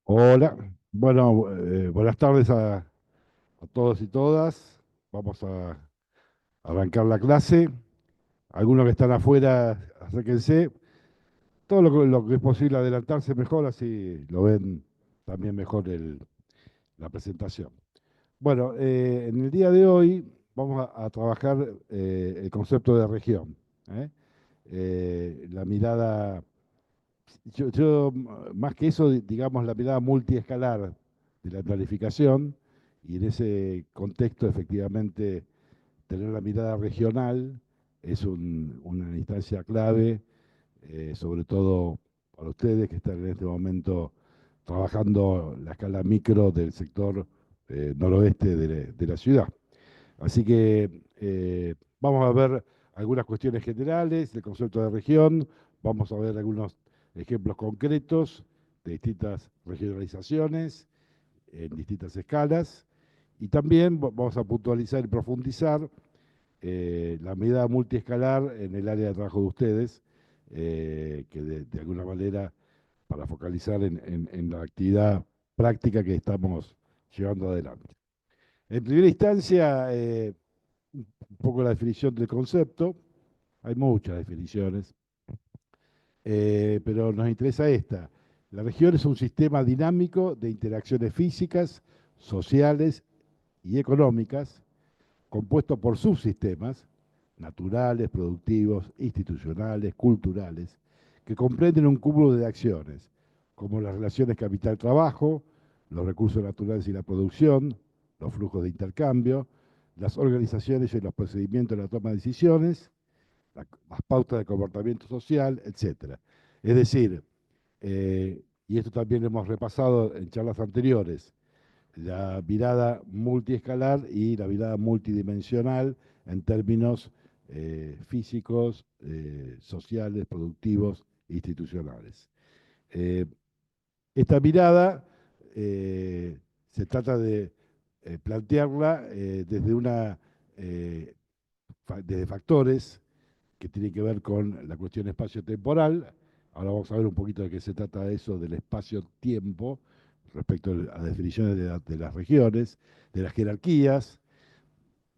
Hola, bueno, buenas tardes a todos y todas. Vamos a arrancar la clase. Algunos que están afuera, acérquense. Todo lo que es posible adelantarse mejor, así lo ven también mejor la presentación. Bueno, en el día de hoy vamos a trabajar el concepto de región. ¿eh? La mirada. Más que eso, digamos, la mirada multiescalar de la planificación, y en ese contexto, efectivamente, tener la mirada regional es una instancia clave, sobre todo para ustedes que están en este momento trabajando la escala micro del sector noroeste de la ciudad. Así que vamos a ver algunas cuestiones generales del concepto de región, vamos a ver algunos ejemplos concretos de distintas regionalizaciones en distintas escalas y también vamos a puntualizar y profundizar la medida multiescalar en el área de trabajo de ustedes, que de alguna manera para focalizar en la actividad práctica que estamos llevando adelante. En primera instancia, un poco la definición del concepto. Hay muchas definiciones, pero nos interesa esta. La región es un sistema dinámico de interacciones físicas, sociales y económicas, compuesto por subsistemas naturales, productivos, institucionales, culturales, que comprenden un cúmulo de acciones, como las relaciones capital-trabajo, los recursos naturales y la producción, los flujos de intercambio, las organizaciones y los procedimientos de la toma de decisiones, las pautas de comportamiento social, etcétera. Es decir, y esto también lo hemos repasado en charlas anteriores, la mirada multiescalar y la mirada multidimensional en términos físicos, sociales, productivos e institucionales. Eh, Esta mirada se trata de plantearla desde factores que tienen que ver con la cuestión espacio-temporal. Ahora vamos a ver un poquito de qué se trata eso del espacio-tiempo respecto a definiciones de las regiones, de las jerarquías,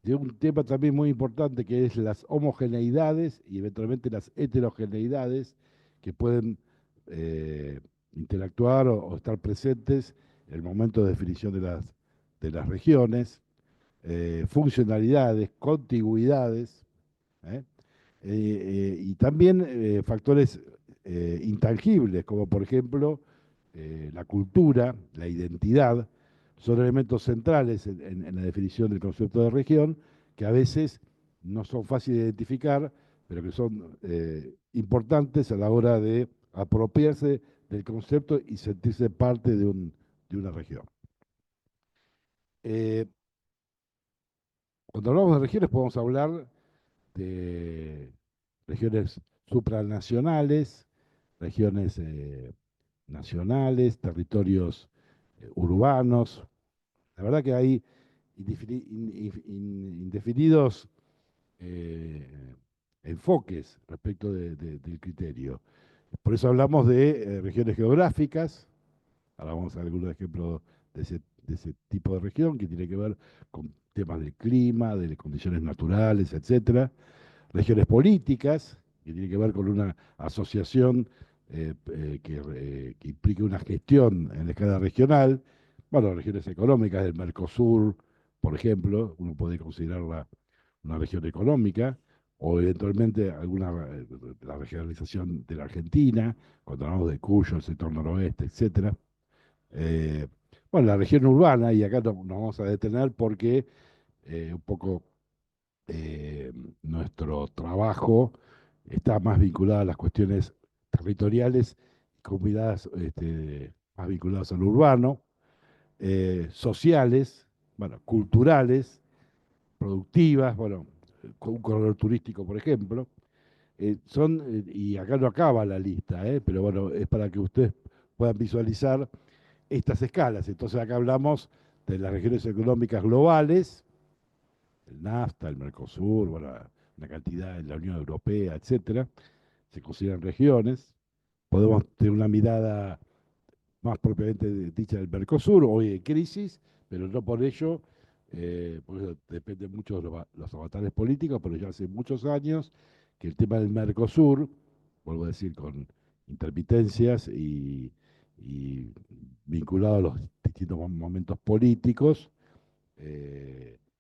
de un tema también muy importante que es las homogeneidades y eventualmente las heterogeneidades que pueden eh, interactuar o estar presentes en el momento de definición de las regiones, funcionalidades, contigüidades, ¿eh? Y también factores intangibles, como por ejemplo la cultura, la identidad, son elementos centrales en la definición del concepto de región, que a veces no son fáciles de identificar, pero que son importantes a la hora de apropiarse del concepto y sentirse parte de una región. Eh, Cuando hablamos de regiones podemos hablar de regiones supranacionales, regiones nacionales, territorios urbanos. La verdad que hay indefinidos eh, enfoques respecto del criterio. Por eso hablamos de regiones geográficas. Ahora vamos a ver algunos ejemplos de ese tipo de región que tiene que ver con temas del clima, de condiciones naturales, etcétera. Regiones políticas, que tiene que ver con una asociación que implique una gestión en la escala regional. Bueno, regiones económicas del Mercosur, por ejemplo, uno puede considerarla una región económica, o eventualmente la regionalización de la Argentina, cuando hablamos de Cuyo, el sector noroeste, etcétera. Eh, bueno, la región urbana, y acá nos vamos a detener porque un poco eh, nuestro trabajo está más vinculado a las cuestiones territoriales, combinadas, más vinculadas al urbano, sociales, bueno, culturales, productivas, bueno, con un corredor turístico, por ejemplo. Y acá no acaba la lista, pero bueno, es para que ustedes puedan visualizar estas escalas. Entonces acá hablamos de las regiones económicas globales, el NAFTA, el Mercosur, bueno, una cantidad en la Unión Europea, etcétera, se consideran regiones. Podemos tener una mirada más propiamente dicha del Mercosur, hoy en crisis, pero no por eso depende mucho de los avatares políticos, pero ya hace muchos años que el tema del Mercosur, vuelvo a decir, con intermitencias y vinculado a los distintos momentos políticos,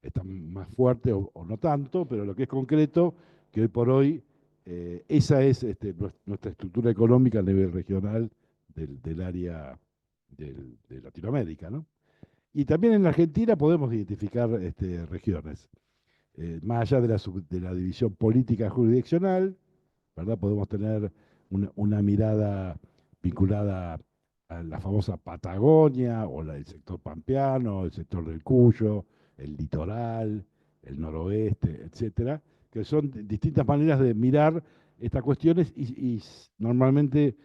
están más fuertes o no tanto, pero lo que es concreto, que hoy por hoy esa es nuestra estructura económica a nivel regional del área de Latinoamérica, ¿no? Y también en la Argentina podemos identificar regiones. Más allá de la división política jurisdiccional, ¿verdad? Podemos tener una mirada vinculada a la famosa Patagonia o el sector pampeano, el sector del Cuyo, el litoral, el noroeste, etcétera, que son distintas maneras de mirar estas cuestiones y normalmente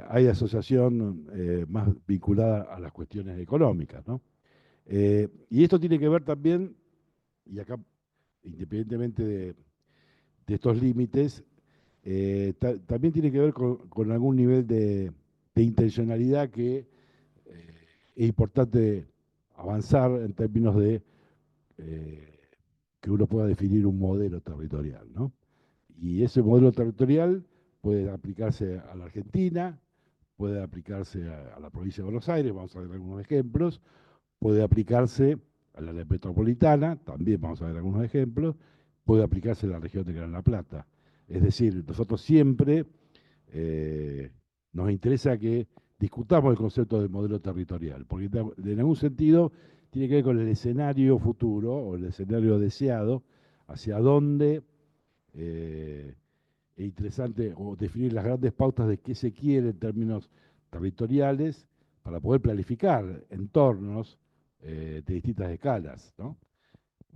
hay asociación más vinculada a las cuestiones económicas, ¿no? Y esto tiene que ver también, y acá, independientemente de estos límites, también tiene que ver con algún nivel de intencionalidad que es importante avanzar en términos de eh, que uno pueda definir un modelo territorial, ¿no? Y ese modelo territorial puede aplicarse a la Argentina, puede aplicarse a la provincia de Buenos Aires, vamos a ver algunos ejemplos, puede aplicarse a la área metropolitana, también vamos a ver algunos ejemplos, puede aplicarse a la región de Gran La Plata. Es decir, nosotros siempre eh, nos interesa que discutamos el concepto del modelo territorial, porque en algún sentido tiene que ver con el escenario futuro o el escenario deseado, hacia dónde es interesante o definir las grandes pautas de qué se quiere en términos territoriales para poder planificar entornos de distintas escalas, ¿no?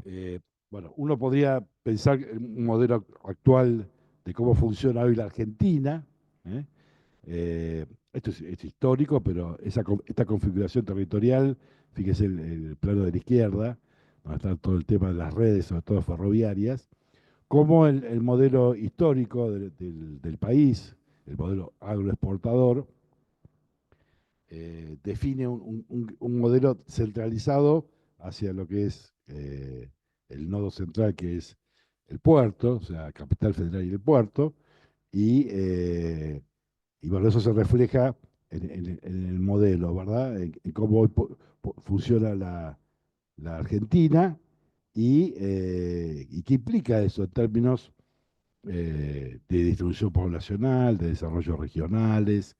Eh, bueno, uno podría pensar en un modelo actual de cómo funciona hoy la Argentina. ¿eh? Esto es histórico, pero esta configuración territorial, fíjese el plano de la izquierda, donde está todo el tema de las redes, sobre todo ferroviarias, como el modelo histórico del país, el modelo agroexportador, define un modelo centralizado hacia lo que es el nodo central, que es el puerto, o sea, Capital Federal y el puerto, y bueno, eso se refleja en el modelo, ¿verdad? En cómo hoy funciona la Argentina y qué implica eso en términos de distribución poblacional, de desarrollos regionales,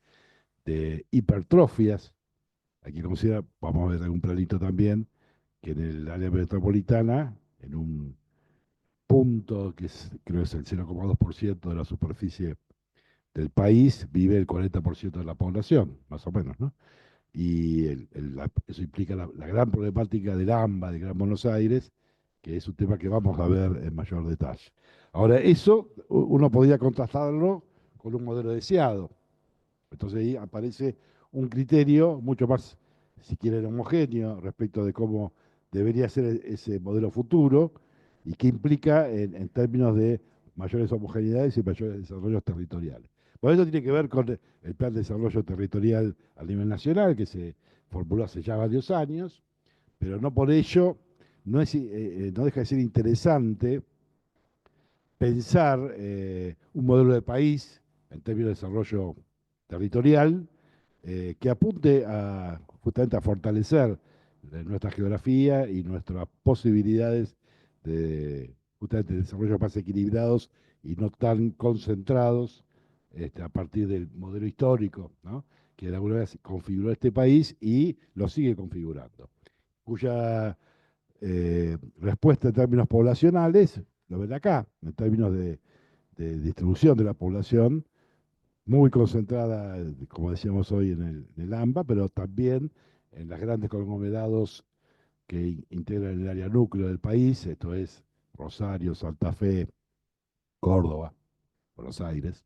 de hipertrofias. Aquí considera, vamos a ver algún planito también, que en el área metropolitana, en un punto que creo es el 0,2% de la superficie del país, vive el 40% de la población, más o menos, ¿no? Y eso implica la gran problemática del AMBA, de Gran Buenos Aires, que es un tema que vamos a ver en mayor detalle. Ahora, eso uno podría contrastarlo con un modelo deseado. Entonces ahí aparece un criterio mucho más, si quieren, homogéneo respecto de cómo debería ser ese modelo futuro y qué implica términos de mayores homogeneidades y mayores desarrollos territoriales. Por eso tiene que ver con el Plan de Desarrollo Territorial a nivel nacional, que se formuló hace ya varios años, pero no por ello no deja de ser interesante pensar un modelo de país en términos de desarrollo territorial que apunte justamente a fortalecer nuestra geografía y nuestras posibilidades de justamente desarrollo más equilibrados y no tan concentrados a partir del modelo histórico, ¿no? Que de alguna vez configuró este país y lo sigue configurando, cuya respuesta en términos poblacionales, lo ven acá, en términos de distribución de la población, muy concentrada, como decíamos hoy, en el AMBA, pero también en los grandes conglomerados que integran el área núcleo del país, esto es Rosario, Santa Fe, Córdoba, Buenos Aires,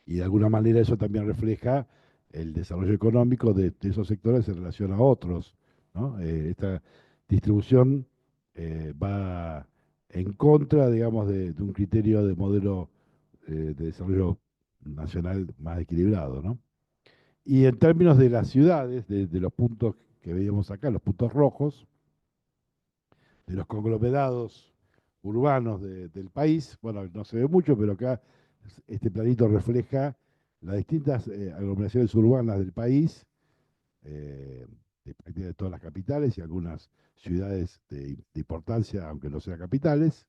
y de alguna manera eso también refleja el desarrollo económico de esos sectores en relación a otros, ¿no? Esta distribución va en contra, digamos, de un criterio de modelo de desarrollo nacional más equilibrado, ¿no? Y en términos de las ciudades, de los puntos que veíamos acá, los puntos rojos, de los conglomerados urbanos del país, bueno, no se ve mucho, pero acá este planito refleja las distintas aglomeraciones urbanas del país, eh, de todas las capitales y algunas ciudades de importancia, aunque no sean capitales,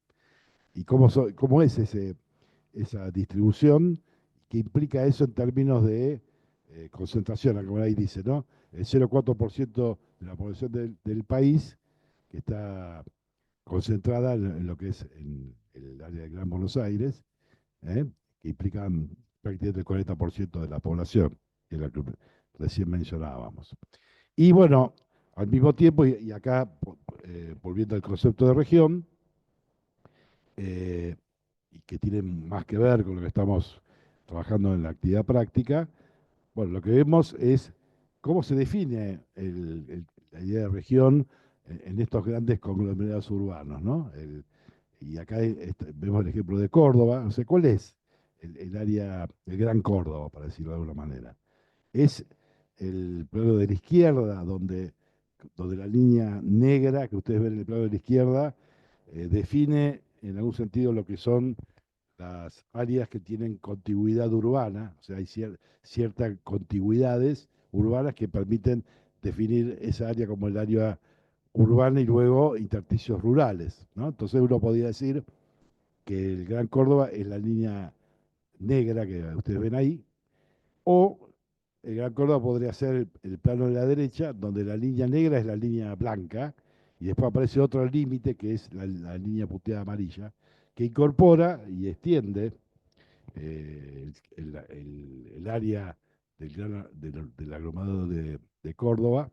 y cómo es esa distribución, que implica eso en términos de concentración, como ahí dice, ¿no? El 0,4% de la población del país que está concentrada en lo que es en el área de Gran Buenos Aires, ¿eh? Que implican prácticamente el 40% de la población, que es la que recién mencionábamos. Y bueno, al mismo tiempo, y acá volviendo al concepto de región, eh, y que tiene más que ver con lo que estamos trabajando en la actividad práctica, bueno, lo que vemos es cómo se define la idea de región en estos grandes conglomerados urbanos, ¿no? Y acá vemos el ejemplo de Córdoba. O sea, ¿cuál es el área, el Gran Córdoba, para decirlo de alguna manera? Es el plano de la izquierda, donde la línea negra que ustedes ven en el plano de la izquierda define en algún sentido lo que son las áreas que tienen contigüidad urbana, o sea, hay ciertas contigüidades urbanas que permiten definir esa área como el área urbana y luego intersticios rurales, ¿no? Entonces uno podría decir que el Gran Córdoba es la línea negra que ustedes ven ahí, o el Gran Córdoba podría ser el plano de la derecha, donde la línea negra es la línea blanca, y después aparece otro límite que es la línea puteada amarilla, que incorpora y extiende el área del aglomerado de Córdoba,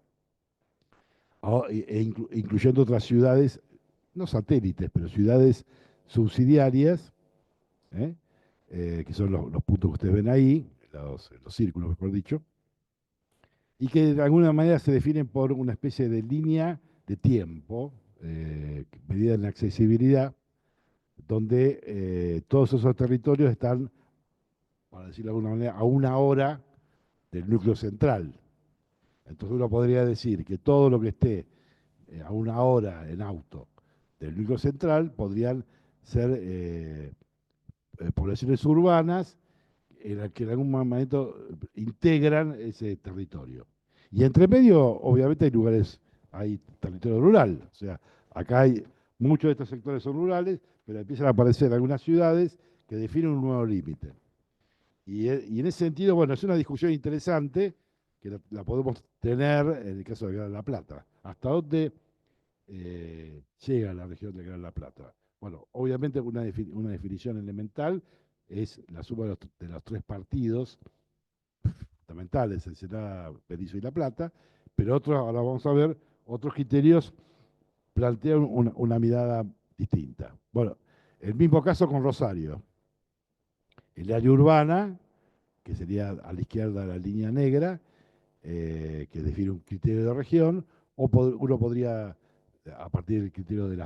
incluyendo otras ciudades, no satélites, pero ciudades subsidiarias, ¿eh? Que son los puntos que ustedes ven ahí, los círculos, mejor dicho, y que de alguna manera se definen por una especie de línea de tiempo, medida en accesibilidad, donde todos esos territorios están, para decirlo de alguna manera, a una hora del núcleo central. Entonces uno podría decir que todo lo que esté a una hora en auto del núcleo central podrían ser poblaciones urbanas en las que en algún momento integran ese territorio. Y entre medio, obviamente, hay territorio rural. O sea, acá hay muchos de estos sectores son rurales, pero empiezan a aparecer algunas ciudades que definen un nuevo límite. Y en ese sentido, bueno, es una discusión interesante que la podemos tener en el caso de Gran La Plata. ¿Hasta dónde llega la región de Gran La Plata? Bueno, obviamente una definición elemental es la suma de los tres partidos fundamentales, Ensenada, Berisso y La Plata, pero ahora vamos a ver, otros criterios plantean una mirada distinta. Bueno, el mismo caso con Rosario. El área urbana, que sería a la izquierda la línea negra, que define un criterio de región, o uno podría, a partir del criterio de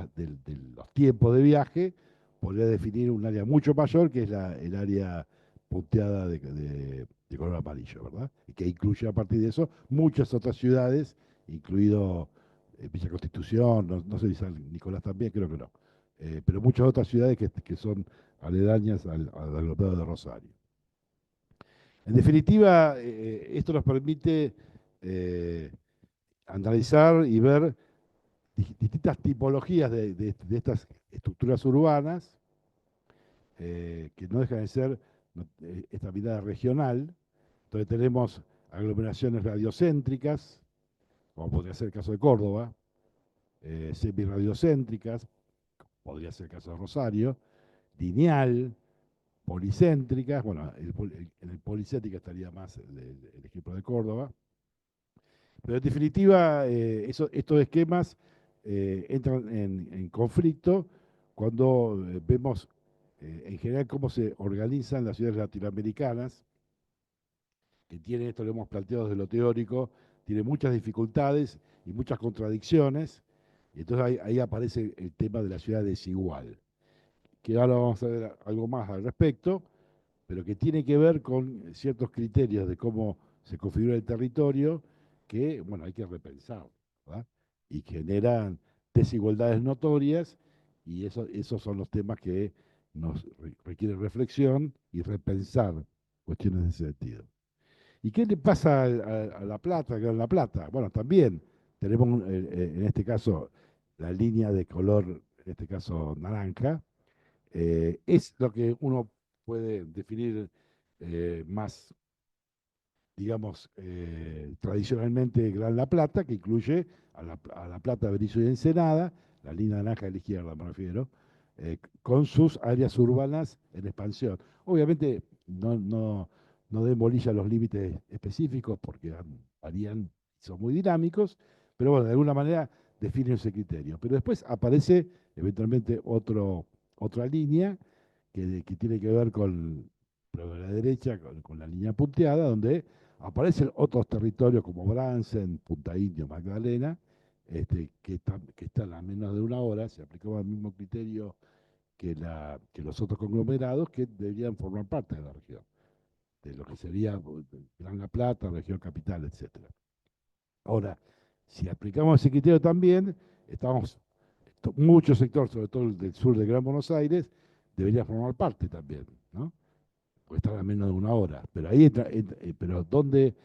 los tiempos de viaje, podría definir un área mucho mayor, que es el área punteada de color amarillo, ¿verdad? Y que incluye a partir de eso muchas otras ciudades, incluido Villa Constitución, no sé si San Nicolás también, creo que no, pero muchas otras ciudades que son aledañas al aglomerado de Rosario. En definitiva, esto nos permite eh, analizar y ver distintas tipologías de estas estructuras urbanas, que no dejan de ser esta mirada regional. Entonces tenemos aglomeraciones radiocéntricas, como podría ser el caso de Córdoba, semiradiocéntricas, podría ser el caso de Rosario, lineal, policéntricas, bueno, en el policéntrica estaría más el ejemplo de Córdoba. Pero en definitiva, estos esquemas entran en conflicto cuando vemos en general cómo se organizan las ciudades latinoamericanas, que tienen, esto lo hemos planteado desde lo teórico, tiene muchas dificultades y muchas contradicciones, y entonces ahí aparece el tema de la ciudad desigual, que ahora vamos a ver algo más al respecto, pero que tiene que ver con ciertos criterios de cómo se configura el territorio que, bueno, hay que repensar, ¿verdad? Y generan desigualdades notorias y esos son los temas que nos requieren reflexión y repensar cuestiones de ese sentido. ¿Y qué le pasa a La Plata, Gran La Plata? Bueno, también tenemos en este caso la línea de color, en este caso naranja, es lo que uno puede definir más, digamos, tradicionalmente Gran La Plata, que incluye a La Plata, Berisso y Ensenada, la línea naranja de la izquierda me refiero, con sus áreas urbanas en expansión. Obviamente no den bolilla a los límites específicos porque varían, son muy dinámicos, pero bueno, de alguna manera definen ese criterio. Pero después aparece eventualmente otra línea que tiene que ver con, pero de la derecha, con la línea punteada, donde aparecen otros territorios como Bransen, Punta Indio, Magdalena, que están a menos de una hora, se aplicaba el mismo criterio que los otros conglomerados que deberían formar parte de la región, de lo que sería Gran La Plata, región capital, etcétera. Ahora, si aplicamos ese criterio también, estamos, muchos sectores, sobre todo el del sur de Gran Buenos Aires, debería formar parte también, ¿no? Porque están a menos de una hora. Pero ahí pero ¿dónde?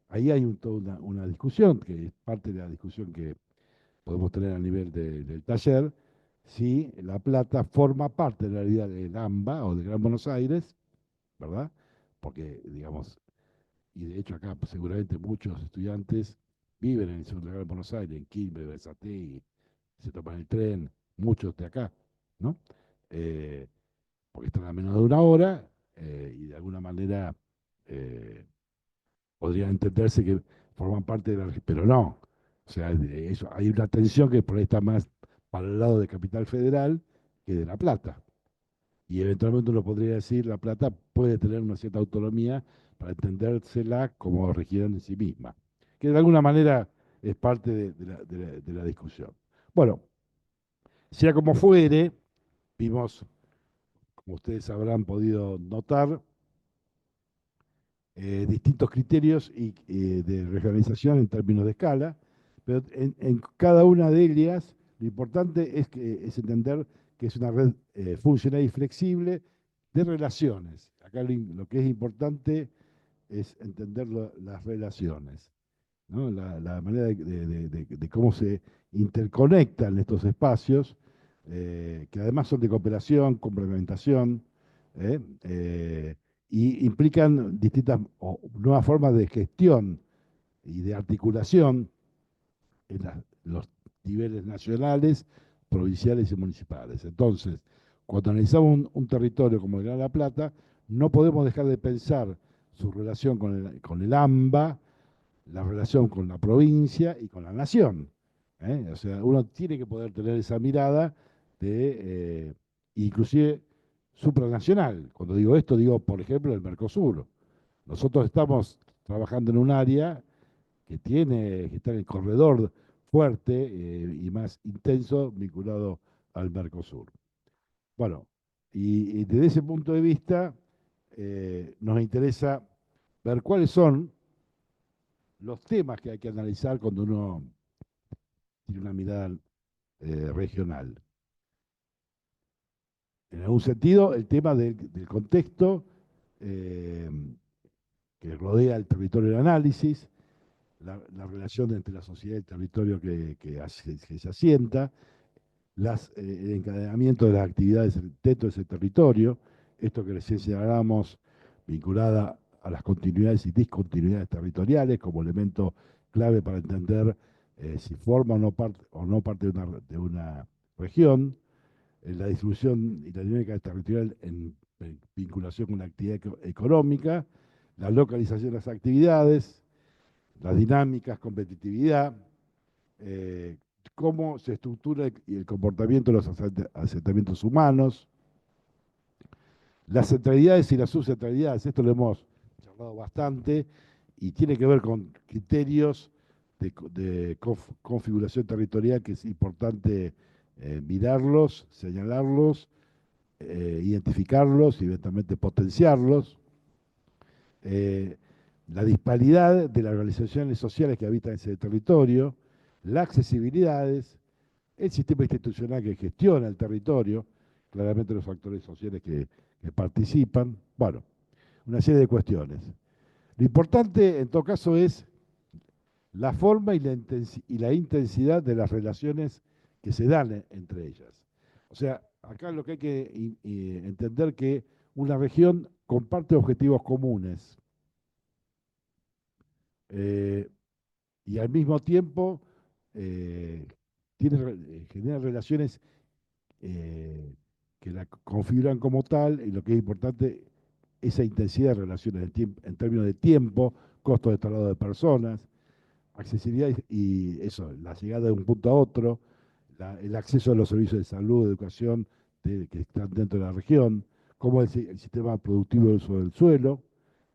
Ahí hay toda una discusión, que es parte de la discusión que podemos tener a nivel del taller, si La Plata forma parte de la realidad del AMBA o de Gran Buenos Aires, ¿verdad? Porque, digamos, y de hecho acá pues, seguramente muchos estudiantes viven en el sur de Gran Buenos Aires, en Quilmes, Versailles, se toman el tren, muchos de acá, ¿no? Eh, Porque están a menos de una hora y de alguna manera podría entenderse que forman parte de la región, pero no. O sea, eso, hay una tensión que por ahí está más para el lado de Capital Federal que de La Plata. Y eventualmente uno podría decir La Plata puede tener una cierta autonomía para entendérsela como región en sí misma, que de alguna manera es parte de la discusión. Bueno, sea como fuere, vimos, como ustedes habrán podido notar, distintos criterios de regionalización en términos de escala, pero en cada una de ellas lo importante es entender que es una red funcional y flexible de relaciones. Acá lo que es importante es entender las relaciones, ¿no? La manera de cómo se interconectan estos espacios, que además son de cooperación, complementación, ¿eh? Y implican distintas o nuevas formas de gestión y de articulación en los niveles nacionales, provinciales y municipales. Entonces, cuando analizamos un territorio como el Gran La Plata, no podemos dejar de pensar su relación con el AMBA, la relación con la provincia y con la nación. O sea, uno tiene que poder tener esa mirada inclusive supranacional. Cuando digo esto, digo, por ejemplo, el Mercosur. Nosotros estamos trabajando en un área que está en el corredor fuerte y más intenso vinculado al Mercosur. Bueno, y desde ese punto de vista nos interesa ver cuáles son los temas que hay que analizar cuando uno tiene una mirada regional. En algún sentido, el tema del contexto eh, que rodea el territorio de análisis, la relación entre la sociedad y el territorio que se asienta, el encadenamiento de las actividades dentro de ese territorio, esto que recién señalábamos, vinculada a las continuidades y discontinuidades territoriales como elemento clave para entender si forma o no parte de una región, la distribución y la dinámica territorial en vinculación con la actividad económica, la localización de las actividades, las dinámicas, competitividad, eh, cómo se estructura el comportamiento de los asentamientos humanos, las centralidades y las subcentralidades. Esto lo hemos charlado bastante y tiene que ver con criterios de configuración territorial que es importante mirarlos, señalarlos, identificarlos y eventualmente potenciarlos. Eh, la disparidad de las organizaciones sociales que habitan ese territorio, las accesibilidades, el sistema institucional que gestiona el territorio, claramente los factores sociales que participan, bueno, una serie de cuestiones. Lo importante en todo caso es la forma y la intensidad de las relaciones que se dan entre ellas. O sea, acá lo que hay que entender que una región comparte objetivos comunes eh, y al mismo tiempo eh, genera relaciones que la configuran como tal, y lo que es importante, esa intensidad de relaciones en términos de tiempo, costo de traslado de personas, accesibilidad y eso, la llegada de un punto a otro, el acceso a los servicios de salud, de educación que están dentro de la región, cómo el sistema productivo de uso del suelo,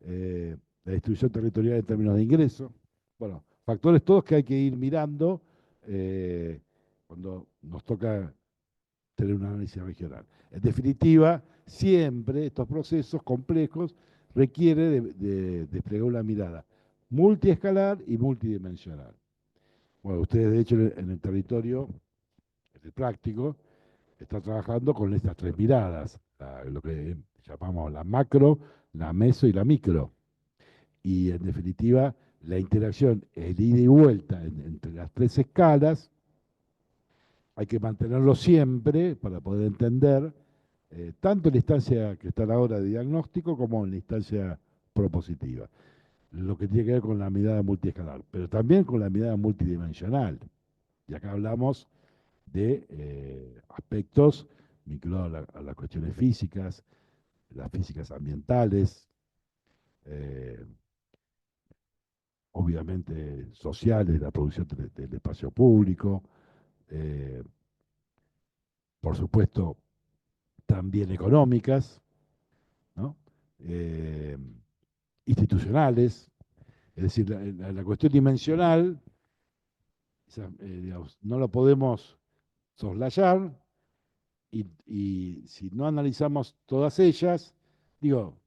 eh, la distribución territorial en términos de ingresos. Bueno, factores todos que hay que ir mirando cuando nos toca tener un análisis regional. En definitiva, siempre estos procesos complejos requieren de desplegar una mirada multiescalar y multidimensional. Bueno, ustedes de hecho en el territorio, en el práctico, están trabajando con estas tres miradas, lo que llamamos la macro, la meso y la micro. Y en definitiva, la interacción, el ida y vuelta entre las tres escalas, hay que mantenerlo siempre para poder entender tanto en la instancia que está ahora de diagnóstico como en la instancia propositiva. Lo que tiene que ver con la mirada multiescalar, pero también con la mirada multidimensional. Y acá hablamos de aspectos vinculados a las cuestiones físicas, las físicas ambientales, eh, obviamente sociales, la producción del espacio público, eh, por supuesto también económicas, ¿no? Eh, institucionales, es decir, la cuestión dimensional, digamos, no la podemos soslayar y si no analizamos todas ellas, digo,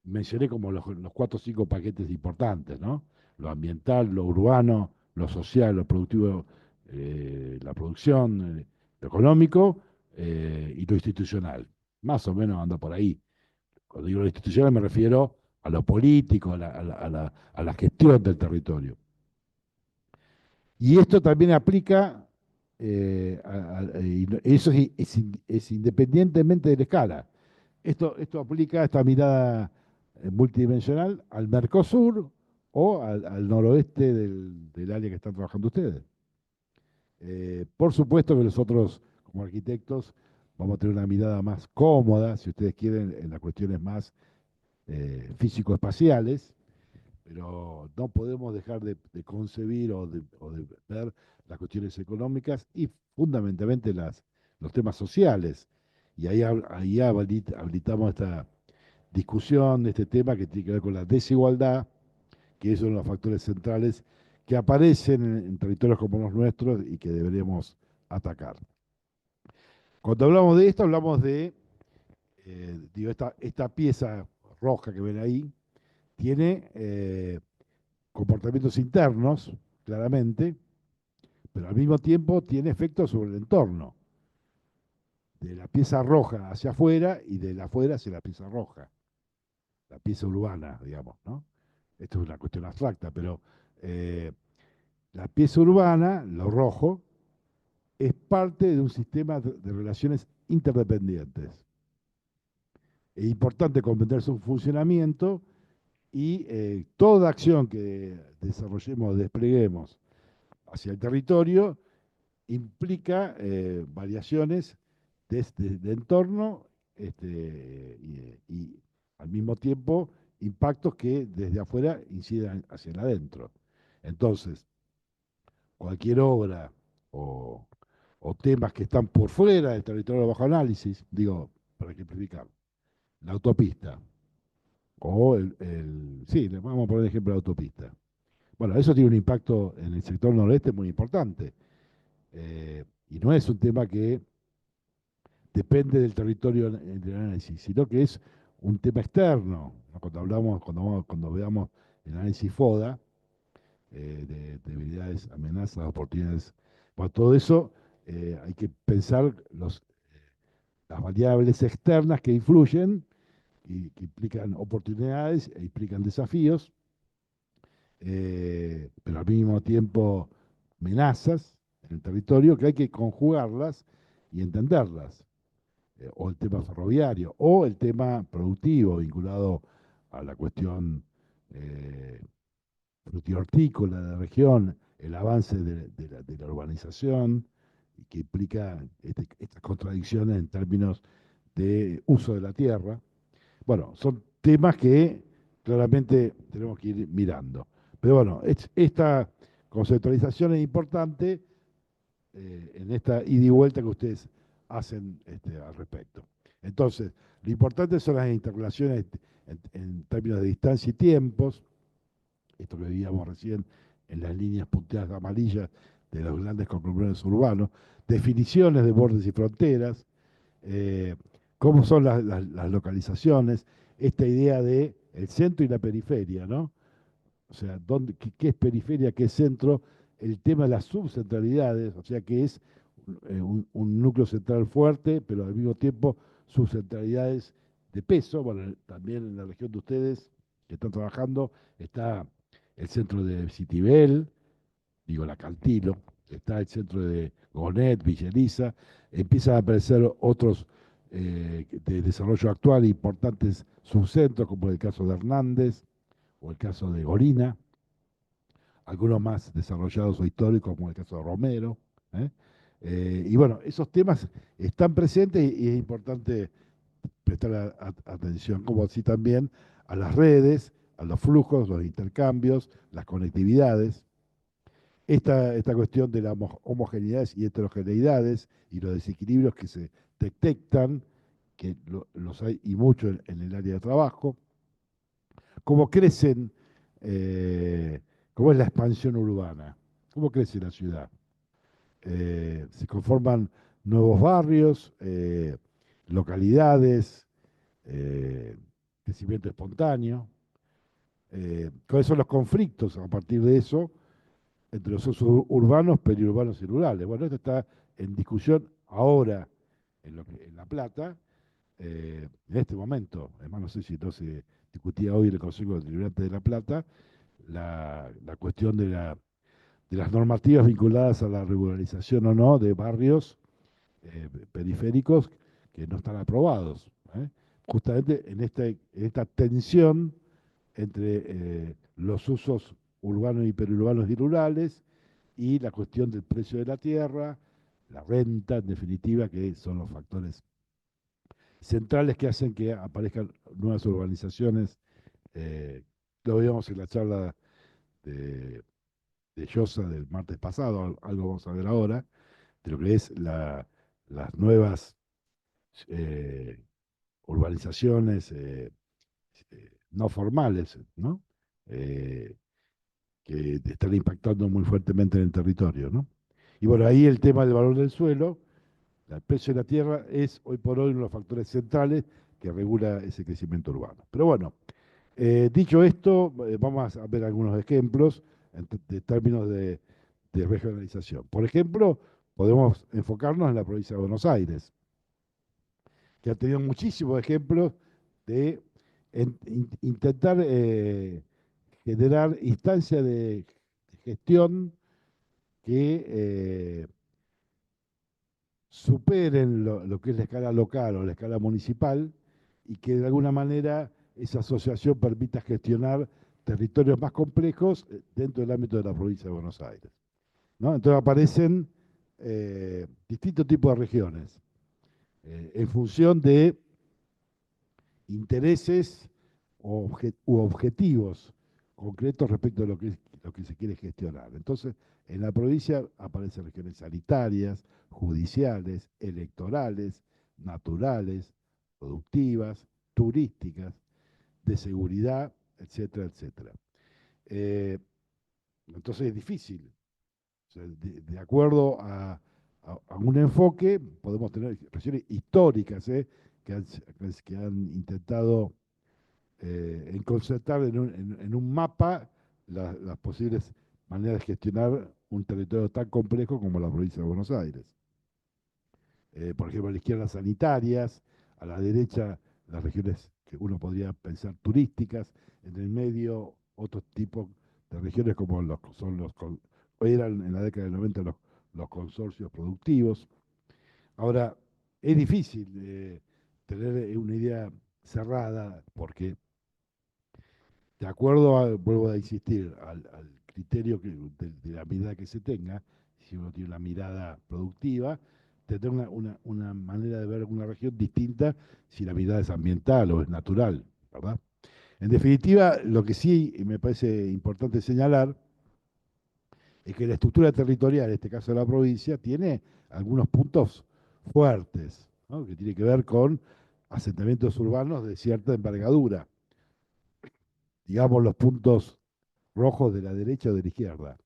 mencioné como los cuatro o cinco paquetes importantes, ¿no? Lo ambiental, lo urbano, lo social, lo productivo, la producción, lo económico y lo institucional. Más o menos anda por ahí. Cuando digo lo institucional me refiero a lo político, a la gestión del territorio. Y esto también aplica, y eso es independientemente de la escala. Esto aplica esta mirada multidimensional al Mercosur o al noroeste del área que están trabajando ustedes. Por supuesto que nosotros, como arquitectos, vamos a tener una mirada más cómoda, si ustedes quieren, en las cuestiones más físico-espaciales, pero no podemos dejar de concebir o de ver las cuestiones económicas y fundamentalmente los temas sociales. Y ahí habilitamos esta discusión de este tema que tiene que ver con la desigualdad, que es uno de los factores centrales que aparecen en territorios como los nuestros y que deberíamos atacar. Cuando hablamos de esto, hablamos de, digo, esta pieza roja que ven ahí, tiene comportamientos internos, claramente, pero al mismo tiempo tiene efectos sobre el entorno, de la pieza roja hacia afuera y de la afuera hacia la pieza roja, la pieza urbana, digamos, ¿no? Esto es una cuestión abstracta, pero eh, la pieza urbana, lo rojo, es parte de un sistema de relaciones interdependientes. Es importante comprender su funcionamiento y toda acción que desarrollemos, despleguemos hacia el territorio implica variaciones de entorno y al mismo tiempo impactos que desde afuera incidan hacia el adentro. Entonces, cualquier obra o, o temas que están por fuera del territorio bajo análisis, digo, para ejemplificar, la autopista o sí, le vamos a poner el ejemplo de la autopista. Bueno, eso tiene un impacto en el sector noreste muy importante. Y no es un tema que depende del territorio del análisis, sino que es un tema externo, ¿no? Cuando veamos el análisis FODA, de debilidades, amenazas, oportunidades, bueno, todo eso hay que pensar las variables externas que influyen y que implican oportunidades e implican desafíos, pero al mismo tiempo amenazas en el territorio que hay que conjugarlas y entenderlas. O el tema ferroviario, o el tema productivo vinculado a la cuestión eh, frutihortícola de la región, el avance de la urbanización, y que implica estas contradicciones en términos de uso de la tierra. Bueno, son temas que claramente tenemos que ir mirando. Pero bueno, esta conceptualización es importante en esta ida y vuelta que ustedes hacen al respecto. Entonces, lo importante son las interrelaciones en términos de distancia y tiempos, esto que veíamos recién en las líneas punteadas amarillas de los grandes conglomerados urbanos, definiciones de bordes y fronteras, eh, cómo son las localizaciones, esta idea de el centro y la periferia, ¿no? O sea, qué es periferia, qué es centro, el tema de las subcentralidades, o sea, que es un núcleo central fuerte, pero al mismo tiempo subcentralidades de peso. Bueno, también en la región de ustedes que están trabajando está el centro de Citibel, digo, la Cantilo, está el centro de Gonet, Villa Elisa, empiezan a aparecer otros de desarrollo actual importantes subcentros, como el caso de Hernández o el caso de Gorina, algunos más desarrollados o históricos, como el caso de Romero. ¿eh? Y bueno, esos temas están presentes y es importante prestar atención, como así también a las redes, a los flujos, los intercambios, las conectividades. Esta cuestión de las homogeneidades y heterogeneidades y los desequilibrios que se detectan, que los hay y mucho en el área de trabajo, cómo crecen, cómo es la expansión urbana, cómo crece la ciudad. Se conforman nuevos barrios, localidades, eh, crecimiento espontáneo. ¿Cuáles son los conflictos a partir de eso entre los usos urbanos, periurbanos y rurales? Bueno, esto está en discusión ahora en La Plata, en este momento. Además, no sé si no se discutía hoy en el Consejo Deliberante de La Plata la cuestión de las normativas vinculadas a la regularización o no de barrios periféricos que no están aprobados. Justamente en esta tensión entre los usos urbanos y periurbanos y rurales y la cuestión del precio de la tierra, la renta, en definitiva, que son los factores centrales que hacen que aparezcan nuevas urbanizaciones. eh, lo veíamos en la charla de, de Llosa del martes pasado, algo vamos a ver ahora, de lo que es las nuevas eh, urbanizaciones no formales, ¿no? Eh, que están impactando muy fuertemente en el territorio, ¿no? Y bueno, ahí el tema del valor del suelo, el precio de la tierra, es hoy por hoy uno de los factores centrales que regula ese crecimiento urbano. Pero bueno, dicho esto, vamos a ver algunos ejemplos de términos de regionalización. Por ejemplo, podemos enfocarnos en la provincia de Buenos Aires, que ha tenido muchísimos ejemplos de intentar generar instancias de gestión que superen lo que es la escala local o la escala municipal y que de alguna manera esa asociación permita gestionar territorios más complejos dentro del ámbito de la provincia de Buenos Aires, ¿no? Entonces aparecen distintos tipos de regiones en función de intereses u objetivos concretos respecto a lo que se quiere gestionar. Entonces, en la provincia aparecen regiones sanitarias, judiciales, electorales, naturales, productivas, turísticas, de seguridad, etcétera, etcétera. Eh, entonces es difícil. O sea, de acuerdo a un enfoque, podemos tener regiones históricas, que han intentado en concertar en un mapa las posibles maneras de gestionar un territorio tan complejo como la provincia de Buenos Aires. Por ejemplo, a la izquierda sanitarias, a la derecha las regiones que uno podría pensar turísticas, en el medio otro tipo de regiones como eran en la década del 90 los consorcios productivos. Ahora, es difícil tener una idea cerrada porque de acuerdo vuelvo a insistir, al criterio de la mirada que se tenga, si uno tiene una mirada productiva, tendrá una manera de ver una región distinta si la mirada es ambiental o es natural, ¿verdad? En definitiva, lo que sí me parece importante señalar es que la estructura territorial, en este caso de la provincia, tiene algunos puntos fuertes, ¿no? Que tiene que ver con asentamientos urbanos de cierta envergadura, digamos los puntos rojos de la derecha o de la izquierda.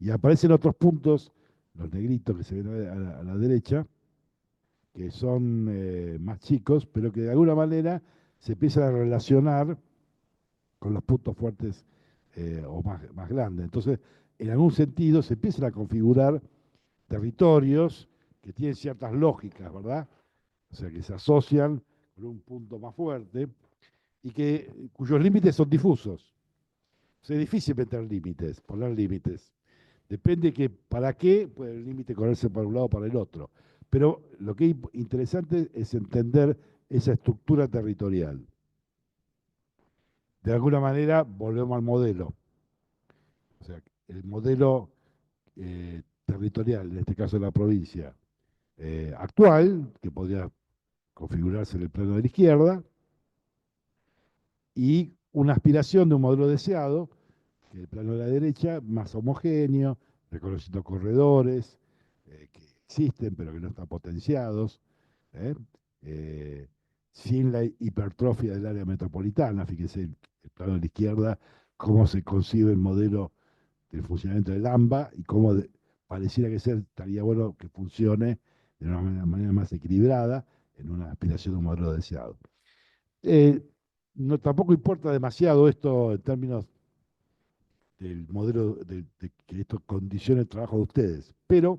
Y aparecen otros puntos, los negritos que se ven a la derecha, que son más chicos, pero que de alguna manera se empiezan a relacionar con los puntos fuertes o más grandes. Entonces, en algún sentido, se empiezan a configurar territorios que tienen ciertas lógicas, ¿verdad? O sea, que se asocian con un punto más fuerte y cuyos límites son difusos. O sea, es difícil meter límites, poner límites. Depende que para qué puede el límite correrse para un lado o para el otro. Pero lo que es interesante es entender esa estructura territorial. De alguna manera volvemos al modelo. O sea, el modelo territorial, en este caso de la provincia, actual, que podría configurarse en el plano de la izquierda, y una aspiración de un modelo deseado, que el plano de la derecha, más homogéneo, reconociendo corredores que existen pero que no están potenciados, ¿eh? Eh, sin la hipertrofia del área metropolitana. Fíjese el plano de la izquierda, cómo se concibe el modelo del funcionamiento del AMBA y cómo pareciera que estaría bueno que funcione de una manera más equilibrada en una aspiración de un modelo deseado. No, tampoco importa demasiado esto en términos del modelo de que esto condicione el trabajo de ustedes, pero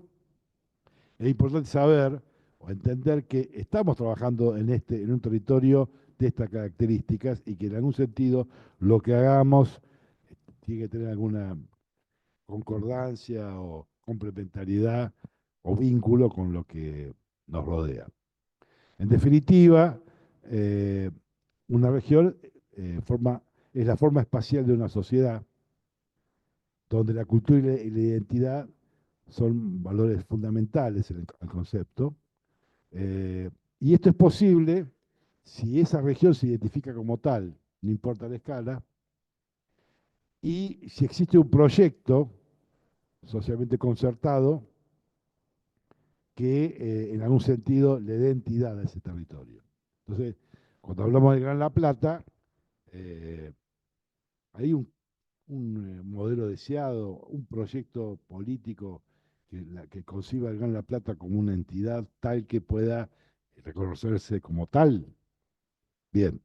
es importante saber o entender que estamos trabajando en un territorio de estas características y que en algún sentido lo que hagamos tiene que tener alguna concordancia o complementariedad o vínculo con lo que nos rodea. En definitiva, eh, una región es la forma espacial de una sociedad donde la cultura y la identidad son valores fundamentales en el concepto. eh, y esto es posible si esa región se identifica como tal, no importa la escala, y si existe un proyecto socialmente concertado que en algún sentido le dé entidad a ese territorio. Entonces, cuando hablamos de Gran La Plata, eh, hay un modelo deseado, un proyecto político que conciba el Gran La Plata como una entidad tal que pueda reconocerse como tal. Bien,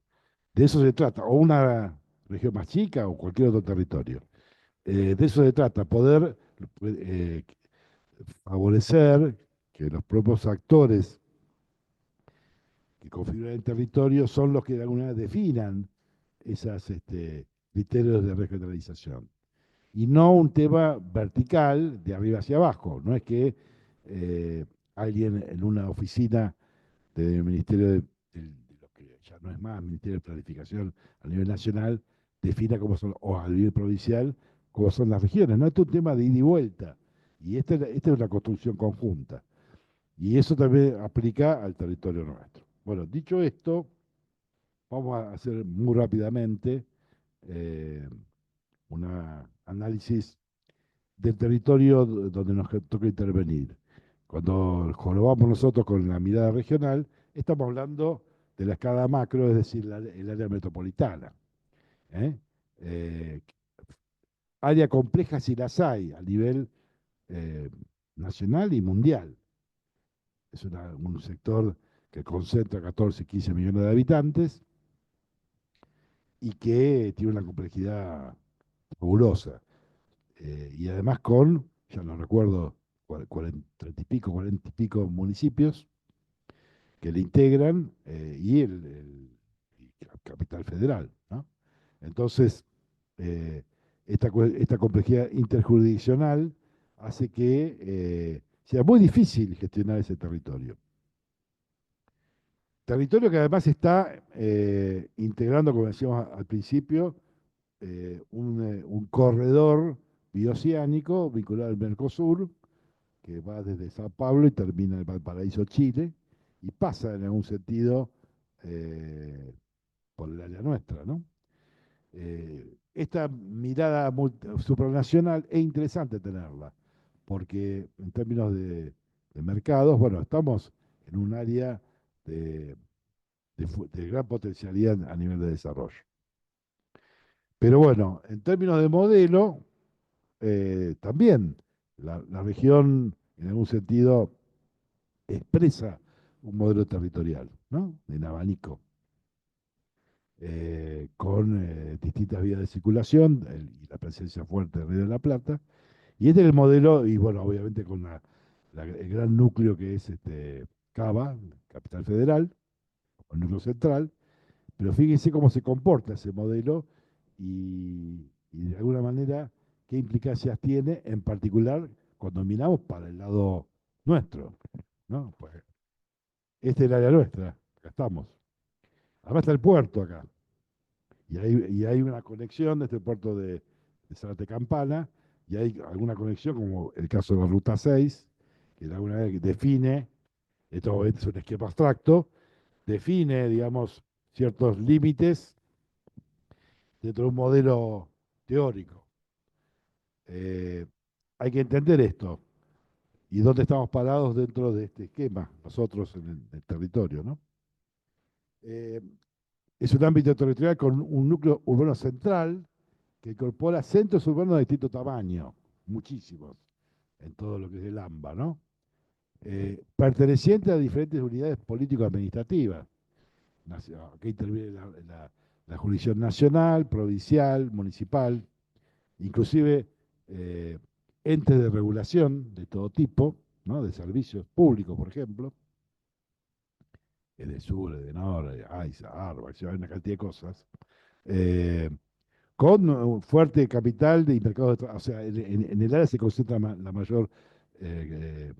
de eso se trata, o una región más chica o cualquier otro territorio. De eso se trata, poder eh, favorecer que los propios actores que configuran el territorio son los que de alguna manera definan esos criterios de regionalización. Y no un tema vertical de arriba hacia abajo. No es que alguien en una oficina del Ministerio de lo que ya no es más, Ministerio de Planificación a nivel nacional, defina cómo son, o a nivel provincial, cómo son las regiones. No, esto es un tema de ida y vuelta. Y esta es una construcción conjunta. Y eso también aplica al territorio nuestro. Bueno, dicho esto, vamos a hacer muy rápidamente eh, un análisis del territorio donde nos toca intervenir. Cuando jorobamos nosotros con la mirada regional, estamos hablando de la escala macro, es decir, el área metropolitana. ¿Eh? Eh, Área compleja si las hay a nivel eh, nacional y mundial. Es un sector que concentra 14, 15 millones de habitantes y que tiene una complejidad fabulosa. Y además con, ya no recuerdo, 30 y pico, 40 y pico municipios que le integran y y Capital Federal, ¿no? Entonces, eh, esta complejidad interjurisdiccional hace que sea muy difícil gestionar ese territorio. Territorio que además está integrando, como decíamos al principio, un corredor bioceánico vinculado al Mercosur, que va desde Sao Paulo y termina en Valparaíso, Chile, y pasa en algún sentido por el área nuestra, ¿no? Esta mirada supranacional es interesante tenerla, porque en términos de mercados, bueno, estamos en un área de, de gran potencialidad a nivel de desarrollo. Pero bueno, en términos de modelo, también la región, en algún sentido, expresa un modelo territorial, ¿no? En abanico, con distintas vías de circulación y la presencia fuerte del Río de la Plata. Y este es el modelo, y bueno, obviamente con el gran núcleo que es Cava, Capital Federal, o el núcleo central, pero fíjese cómo se comporta ese modelo y de alguna manera qué implicancias tiene, en particular cuando miramos para el lado nuestro, ¿no? Pues este es el área nuestra, acá estamos. Además está el puerto acá, y hay una conexión de este puerto de Zárate Campana, y hay alguna conexión, como el caso de la Ruta 6, que de alguna manera define, esto obviamente es un esquema abstracto, define, digamos, ciertos límites dentro de un modelo teórico. Eh, Hay que entender esto y dónde estamos parados dentro de este esquema, nosotros en el territorio, ¿no? Eh, es un ámbito territorial con un núcleo urbano central que incorpora centros urbanos de distinto tamaño, muchísimos, en todo lo que es el AMBA, ¿no? Perteneciente a diferentes unidades político-administrativas. Aquí interviene la jurisdicción nacional, provincial, municipal, inclusive eh, entes de regulación de todo tipo, ¿no? De servicios públicos, por ejemplo, EDESUR, EDENOR, AISA, ARBA, hay una cantidad de cosas, eh, con un fuerte capital de mercado o sea, en el área se concentra la mayor eh,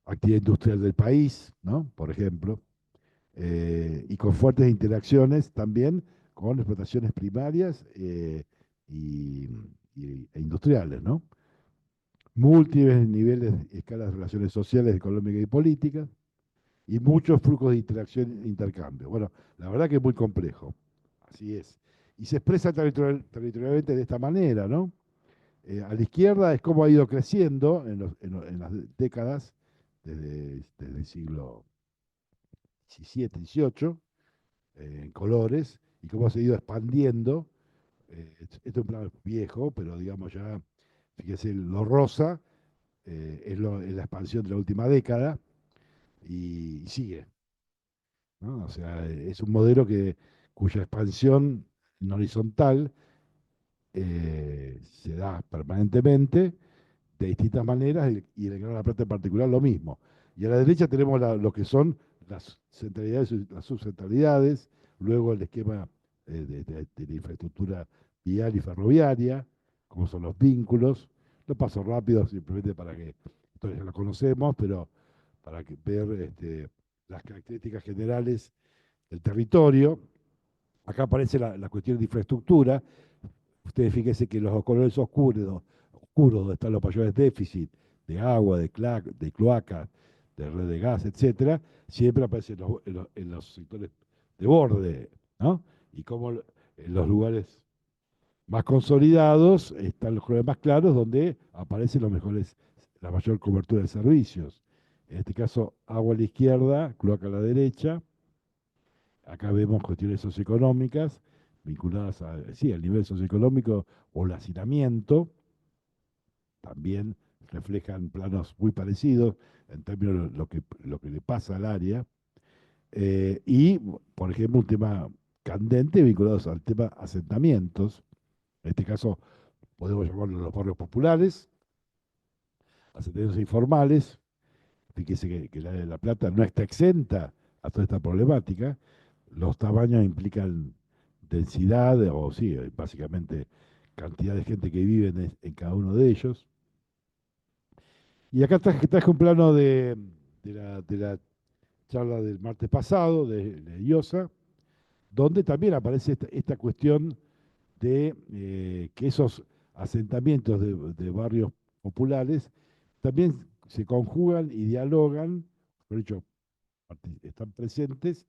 actividad industrial del país, ¿no? Por ejemplo, y con fuertes interacciones también con explotaciones primarias y, e industriales, ¿no? Múltiples niveles y escalas de relaciones sociales, económicas y políticas, y muchos flujos de interacción e intercambio. Bueno, la verdad que es muy complejo, así es. Y se expresa territorialmente de esta manera, ¿no? A la izquierda es cómo ha ido creciendo en las décadas, desde el siglo XVII, XVIII, en colores, y cómo se ha ido expandiendo. Esto es un plano viejo, pero digamos ya, fíjese, lo rosa es la expansión de la última década y sigue, ¿no? O sea, es un modelo cuya expansión en horizontal se da permanentemente de distintas maneras y en el Gran La Plata en particular lo mismo. Y a la derecha tenemos lo que son las centralidades y las subcentralidades, luego el esquema de la infraestructura vial y ferroviaria, como son los vínculos. Lo paso rápido simplemente para que, esto ya lo conocemos, pero para que ver las características generales del territorio. Acá aparece la cuestión de infraestructura. Ustedes fíjense que los colores oscuros, donde están los mayores déficits de agua, de cloaca, de red de gas, etcétera, siempre aparecen en los sectores de borde, ¿no? Y como en los lugares más consolidados están los colores más claros, donde aparecen la mayor cobertura de servicios. En este caso, agua a la izquierda, cloaca a la derecha. Acá vemos cuestiones socioeconómicas vinculadas sí, al nivel socioeconómico o el hacinamiento, también reflejan planos muy parecidos en términos de lo que le pasa al área. Y, por ejemplo, un tema candente vinculado al tema asentamientos. En este caso, podemos llamarlo los barrios populares, asentamientos informales. Fíjese que el área de La Plata no está exenta a toda esta problemática. Los tamaños implican densidad, o sí, básicamente cantidad de gente que vive en cada uno de ellos. Y acá traje un plano de la charla del martes pasado, de IOSA, donde también aparece esta cuestión de que esos asentamientos de barrios populares también se conjugan y dialogan, por hecho, están presentes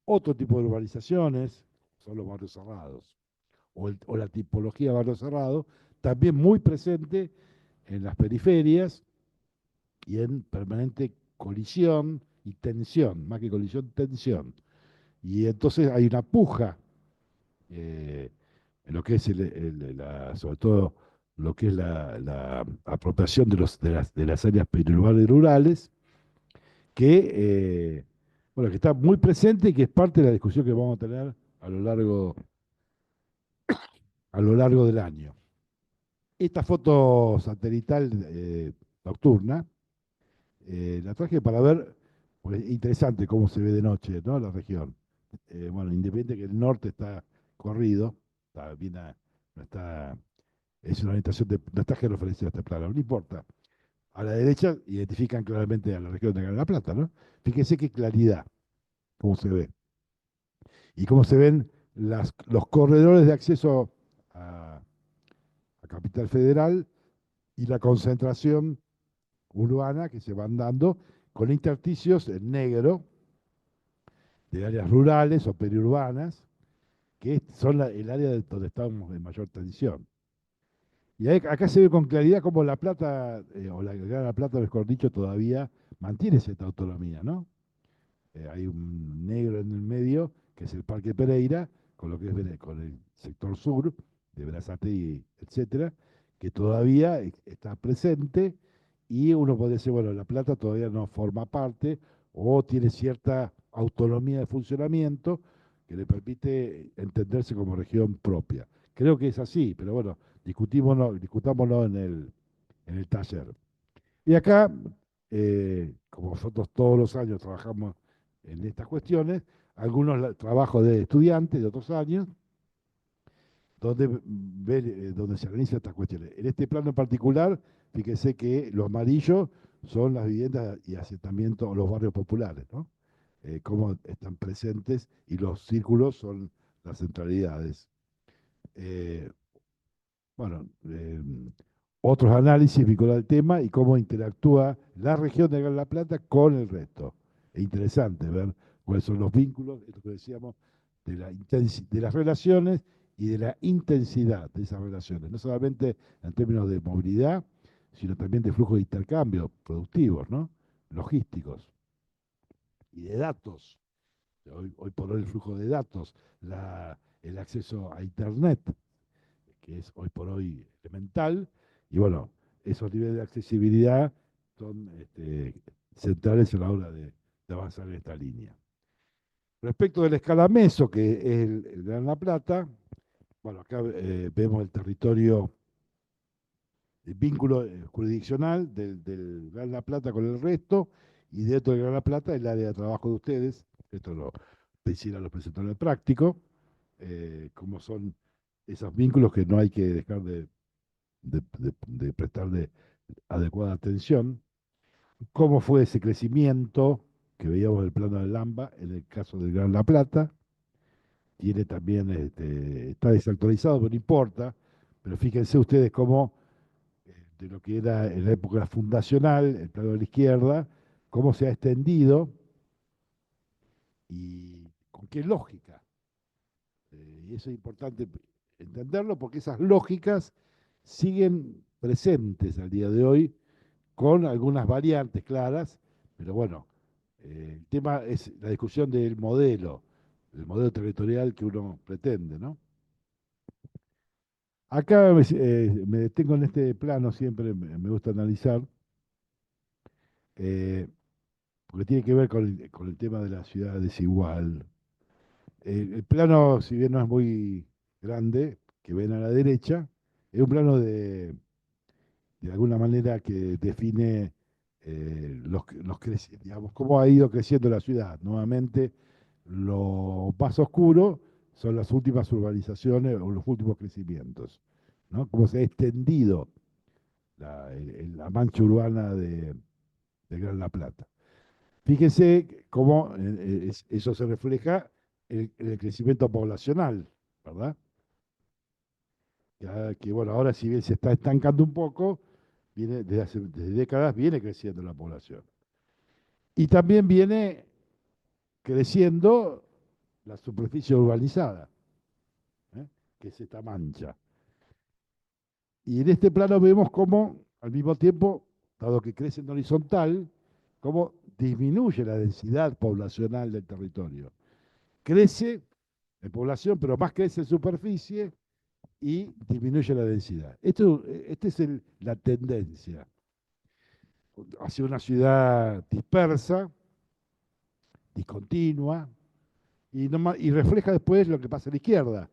otro tipo de urbanizaciones, son los barrios cerrados, o la tipología de barrio cerrado, también muy presente en las periferias y en permanente colisión y tensión, más que colisión, tensión. Y entonces hay una puja eh, en lo que es sobre todo lo que es la apropiación de las áreas periurbanas y rurales, que, bueno, que está muy presente y que es parte de la discusión que vamos a tener a lo largo, a lo largo del año. Esta foto satelital nocturna la traje para ver, porque es interesante cómo se ve de noche, ¿no? La región. Bueno, independiente que el norte está corrido, está bien no está, es una orientación no está georreferenciado este plano, no importa. A la derecha identifican claramente a la región de La Plata, ¿no? Fíjense qué claridad, cómo se ve. Y cómo se ven los corredores de acceso a Capital Federal y la concentración urbana que se van dando con intersticios en negro de áreas rurales o periurbanas, que son el área donde estamos en mayor tensión. Y acá se ve con claridad cómo La Plata, o la Gran La Plata, mejor dicho, todavía mantiene cierta autonomía, ¿no? Hay un negro en el medio, que es el Parque Pereira, con lo que es con el sector sur, de Berazategui, etcétera, que todavía está presente, y uno puede decir, bueno, La Plata todavía no forma parte, o tiene cierta autonomía de funcionamiento que le permite entenderse como región propia. Creo que es así, pero bueno, discutámoslo en el taller. Y acá, como nosotros todos los años trabajamos en estas cuestiones, algunos trabajos de estudiantes de otros años, donde se analizan estas cuestiones. En este plano en particular, fíjese que lo amarillo son las viviendas y asentamientos, o los barrios populares, ¿no? Cómo están presentes, y los círculos son las centralidades. Eh, bueno, otros análisis vinculados al tema y cómo interactúa la región de Gran La Plata con el resto. Es interesante ver cuáles son los vínculos, esto que decíamos, de las relaciones y de la intensidad de esas relaciones, no solamente en términos de movilidad, sino también de flujo de intercambio productivos, ¿no? Logísticos y de datos. Hoy por hoy el flujo de datos, el acceso a Internet, que es hoy por hoy elemental, y bueno, esos niveles de accesibilidad son centrales a la hora de avanzar en esta línea. Respecto del escalameso, que es el Gran La Plata, bueno, acá vemos el territorio, el vínculo jurisdiccional del Gran La Plata con el resto, y dentro del Gran La Plata el área de trabajo de ustedes, esto lo lo presentó en el práctico, cómo son esos vínculos que no hay que dejar de prestarle adecuada atención. Cómo fue ese crecimiento que veíamos en el plano del AMBA en el caso del Gran La Plata. Tiene también, está desactualizado, pero no importa. Pero fíjense ustedes cómo, de lo que era en la época fundacional, el plano de la izquierda, cómo se ha extendido y con qué lógica. Y eso es importante entenderlo, porque esas lógicas siguen presentes al día de hoy, con algunas variantes claras, pero bueno, el tema es la discusión del modelo, el modelo territorial que uno pretende, ¿no? Acá me detengo en este plano, siempre me gusta analizar, eh, porque tiene que ver con el tema de la ciudad desigual. El plano, si bien no es muy grande, que ven a la derecha, es un plano de alguna manera que define digamos, cómo ha ido creciendo la ciudad. Nuevamente, lo más oscuro son las últimas urbanizaciones o los últimos crecimientos, ¿no? Cómo se ha extendido la mancha urbana de Gran La Plata. Fíjese cómo eso se refleja en el crecimiento poblacional, ¿verdad? Bueno, ahora si bien se está estancando un poco, desde décadas viene creciendo la población. Y también viene creciendo la superficie urbanizada, ¿eh? Que es esta mancha. Y en este plano vemos cómo, al mismo tiempo, dado que crece en horizontal, cómo disminuye la densidad poblacional del territorio. Crece en población, pero más crece en superficie y disminuye la densidad. Esta es la tendencia hacia una ciudad dispersa, discontinua, y refleja después lo que pasa a la izquierda.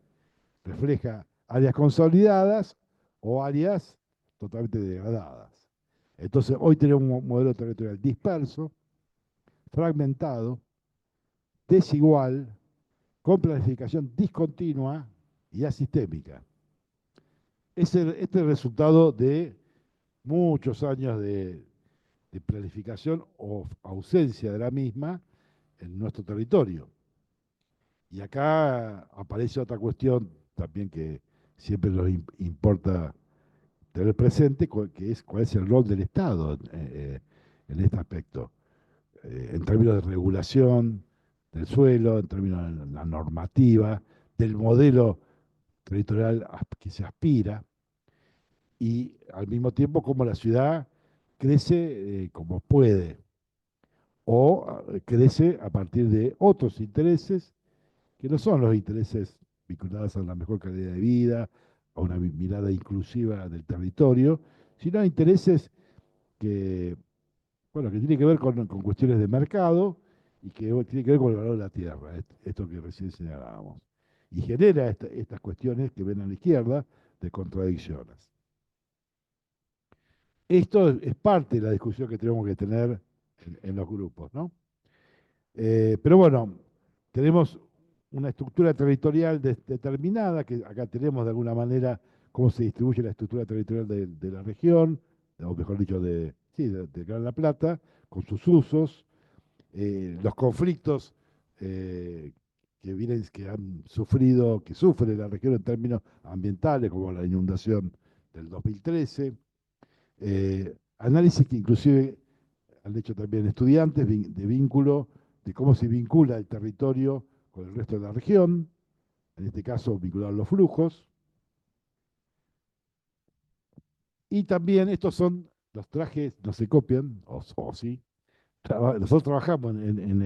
Refleja áreas consolidadas o áreas totalmente degradadas. Entonces, hoy tenemos un modelo territorial disperso, fragmentado, desigual, con planificación discontinua y asistémica. Este es el resultado de muchos años de planificación o ausencia de la misma en nuestro territorio. Y acá aparece otra cuestión también que siempre nos importa tener presente, que es cuál es el rol del Estado en este aspecto, en términos de regulación del suelo, en términos de la normativa, del modelo territorial que se aspira, y al mismo tiempo cómo la ciudad crece como puede, o crece a partir de otros intereses que no son los intereses vinculados a una mejor calidad de vida, a una mirada inclusiva del territorio, sino a intereses que, bueno, que tienen que ver con cuestiones de mercado y que tienen que ver con el valor de la tierra, esto que recién señalábamos. Y genera estas cuestiones que ven a la izquierda de contradicciones. Esto es parte de la discusión que tenemos que tener en los grupos, ¿no? Pero bueno, tenemos una estructura territorial determinada, que acá tenemos de alguna manera cómo se distribuye la estructura territorial de la región, o mejor dicho, sí, de Gran La Plata, con sus usos, los conflictos que han sufrido, que sufre la región en términos ambientales, como la inundación del 2013, análisis que inclusive han hecho también estudiantes de vínculo, de cómo se vincula el territorio con el resto de la región, en este caso vinculado a los flujos. Y también estos son los trajes, no se copian, o sí. Nosotros trabajamos en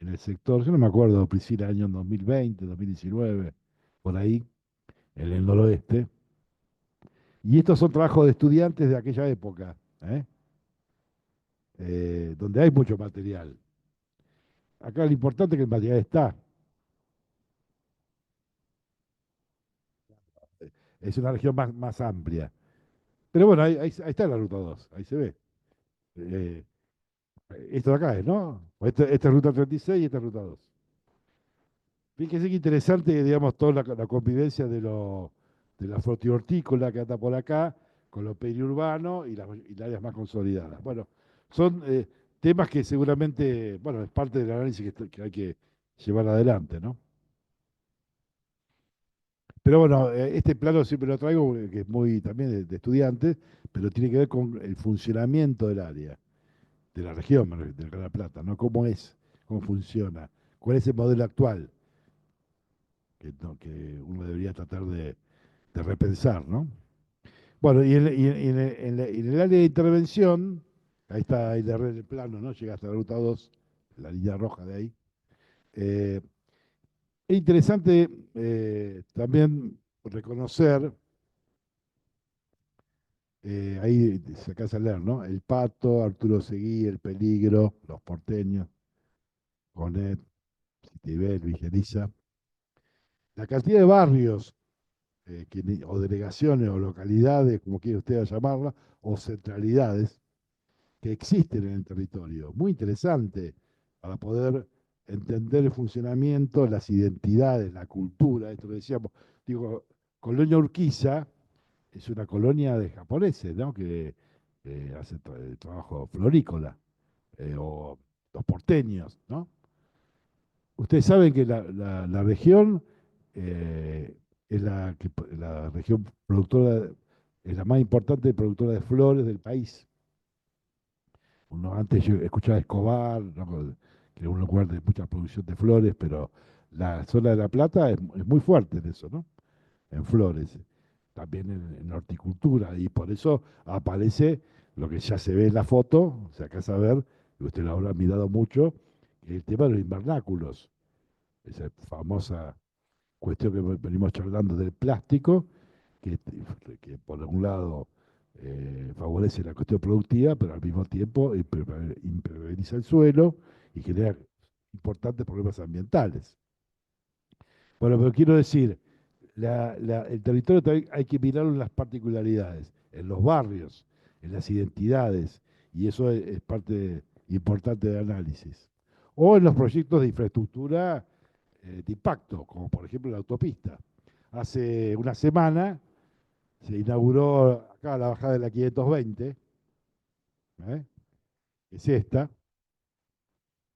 el sector, yo no me acuerdo, Priscila, año 2020, 2019, por ahí, en el noroeste. Y estos son trabajos de estudiantes de aquella época, ¿eh? Donde hay mucho material. Acá lo importante es que el material está. Es una región más amplia. Pero bueno, ahí está la ruta 2, ahí se ve. Eh, Esto de acá es, ¿no? Esta es ruta 36 y esta es ruta 2. Fíjese que interesante, digamos, toda la convivencia de la frutihortícola que anda por acá, con lo periurbano y las áreas más consolidadas. Bueno, son temas que seguramente, bueno, es parte del análisis que hay que llevar adelante, ¿no? Pero bueno, este plano siempre lo traigo, que es muy también de estudiantes, pero tiene que ver con el funcionamiento del área, de la región, de La Plata, ¿no? ¿Cómo es? ¿Cómo funciona? ¿Cuál es el modelo actual? Que uno debería tratar de repensar, ¿no? Bueno, y en el área de intervención, ahí está ahí de red el plano, ¿no? Llega hasta la ruta 2, la línea roja de ahí. Eh, es interesante también reconocer Ahí se alcanza a leer, ¿no? El Pato, Arturo Seguí, El Peligro, Los Porteños, Gonet, Citibel, Vigeliza. La cantidad de barrios, o delegaciones, o localidades, como quiera usted llamarla, o centralidades, que existen en el territorio. Muy interesante para poder entender el funcionamiento, las identidades, la cultura, esto que decíamos. Digo, Colonia Urquiza es una colonia de japoneses, ¿no? Que hace el trabajo florícola, o los porteños, ¿no? Ustedes saben que la región eh, es la región productora, es la más importante productora de flores del país. Uno antes yo escuchaba Escobar, ¿no? Que es un lugar de mucha producción de flores, pero la zona de La Plata es muy fuerte en eso, ¿no? En flores, también en horticultura, y por eso aparece lo que ya se ve en la foto, se alcanza a ver, y usted lo habrá mirado mucho, el tema de los invernáculos, esa famosa cuestión que venimos charlando del plástico, que, que por un lado favorece la cuestión productiva, pero al mismo tiempo impermeabiliza el suelo y genera importantes problemas ambientales. Bueno, pero quiero decir, el territorio también hay que mirarlo en las particularidades, en los barrios, en las identidades, y eso es parte importante del análisis. O en los proyectos de infraestructura de impacto, como por ejemplo la autopista. Hace una semana se inauguró acá la bajada de la 520, ¿eh? Es esta,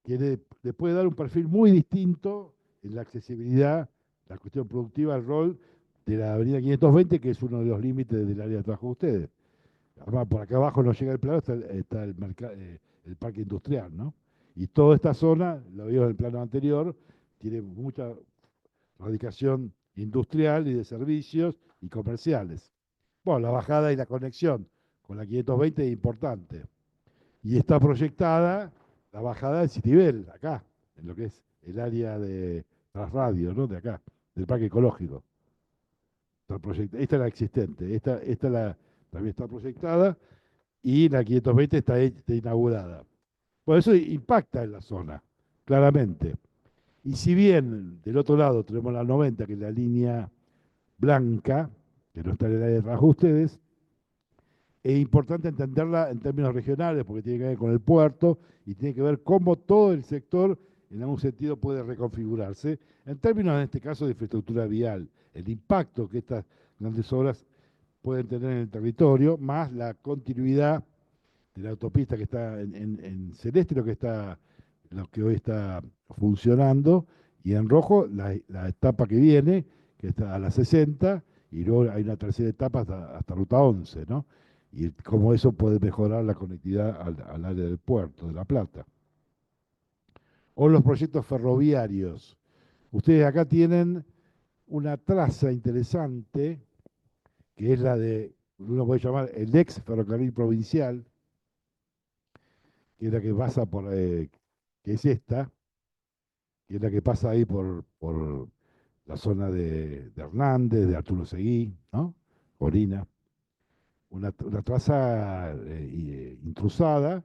que le puede dar un perfil muy distinto en la accesibilidad, la cuestión productiva, el rol de la avenida 520, que es uno de los límites del área de trabajo de ustedes. Además, por acá abajo no llega el plano, está el parque industrial, ¿no? Y toda esta zona, lo vimos en el plano anterior, tiene mucha radicación industrial y de servicios y comerciales. Bueno, la bajada y la conexión con la 520 es importante. Y está proyectada la bajada del Citibel, acá, en lo que es el área de las radios, ¿no? De acá, del parque ecológico. Esta es la existente, también está proyectada y la 520 está inaugurada. Por eso impacta en la zona, claramente. Y si bien del otro lado tenemos la 90, que es la línea blanca, que no está en el área de trabajo de ustedes, es importante entenderla en términos regionales porque tiene que ver con el puerto y tiene que ver cómo todo el sector en algún sentido puede reconfigurarse en términos, en este caso, de infraestructura vial, el impacto que estas grandes obras pueden tener en el territorio, más la continuidad de la autopista que está en celeste, lo que hoy está funcionando, y en rojo la etapa que viene, que está a las 60, y luego hay una tercera etapa hasta Ruta 11, ¿no? Y cómo eso puede mejorar la conectividad al área del puerto de La Plata. O los proyectos ferroviarios. Ustedes acá tienen una traza interesante, que es la de, uno puede llamar el ex ferrocarril provincial, que es la que pasa que es esta, que es la que pasa ahí por la zona de Hernández, de Arturo Seguí, ¿no? Corina. Una traza intrusada,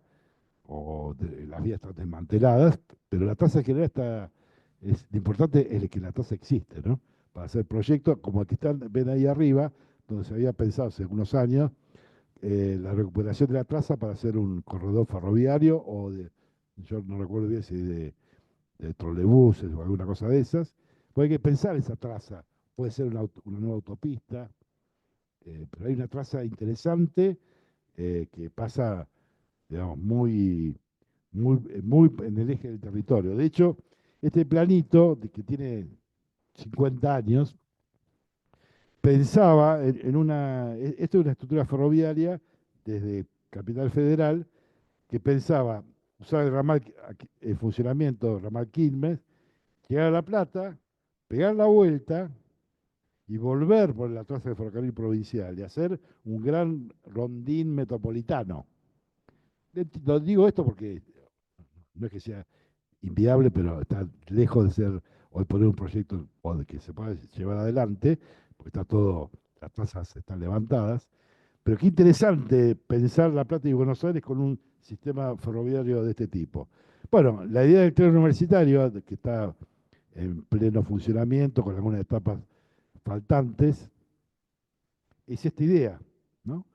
las vías están desmanteladas, pero la traza en general lo importante es que la traza existe, ¿no? Para hacer proyectos como el que ven ahí arriba, donde se había pensado hace unos años la recuperación de la traza para hacer un corredor ferroviario yo no recuerdo bien si de trolebuses o alguna cosa de esas. Pues hay que pensar esa traza. Puede ser una nueva autopista, pero hay una traza interesante que pasa, digamos, muy en el eje del territorio. De hecho, este planito, que tiene 50 años, pensaba esto es una estructura ferroviaria desde Capital Federal, que pensaba usar el ramal, el funcionamiento del ramal Quilmes, llegar a La Plata, pegar la vuelta y volver por la traza del ferrocarril provincial y hacer un gran rondín metropolitano. Lo digo esto porque no es que sea inviable, pero está lejos de ser hoy poner un proyecto o de que se pueda llevar adelante, porque está todo, las trazas están levantadas, Pero qué interesante pensar La Plata y Buenos Aires con un sistema ferroviario de este tipo. Bueno, la idea del tren universitario, que está en pleno funcionamiento, con algunas etapas faltantes, es esta idea, ¿no?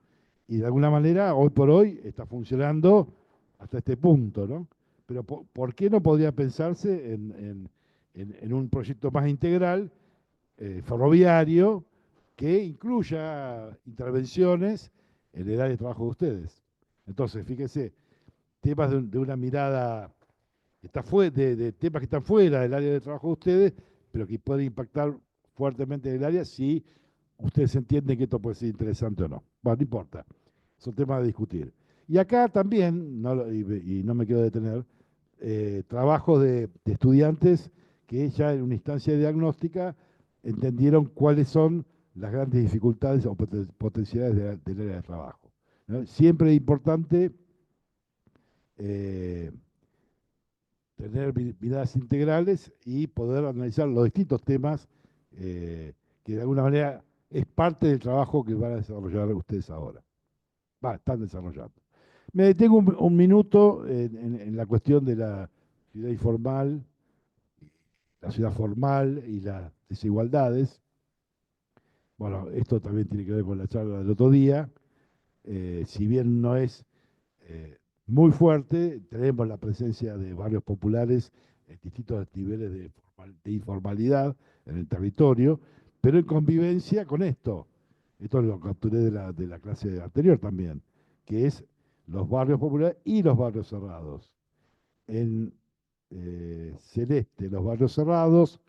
Y de alguna manera, hoy por hoy, está funcionando hasta este punto, ¿no? Pero ¿por qué no podría pensarse en un proyecto más integral, ferroviario, que incluya intervenciones en el área de trabajo de ustedes? Entonces, fíjese, temas de una mirada de temas que están fuera del área de trabajo de ustedes, pero que pueden impactar fuertemente en el área si ustedes entienden que esto puede ser interesante o no. Bueno, no importa, son temas a discutir. Y acá también, y no me quiero detener, trabajos de estudiantes que ya en una instancia diagnóstica entendieron cuáles son las grandes dificultades o potencialidades del área de trabajo, ¿no? Siempre es importante eh, tener miradas integrales y poder analizar los distintos temas que de alguna manera es parte del trabajo que van a desarrollar ustedes ahora. Están desarrollando. Me detengo un minuto en la cuestión de la ciudad informal, la ciudad formal y las desigualdades. Bueno, esto también tiene que ver con la charla del otro día. Si bien no es eh, muy fuerte, tenemos la presencia de barrios populares en distintos niveles de informalidad en el territorio, pero en convivencia con esto. Esto lo capturé de la clase anterior también, que es los barrios populares y los barrios cerrados. En celeste los barrios cerrados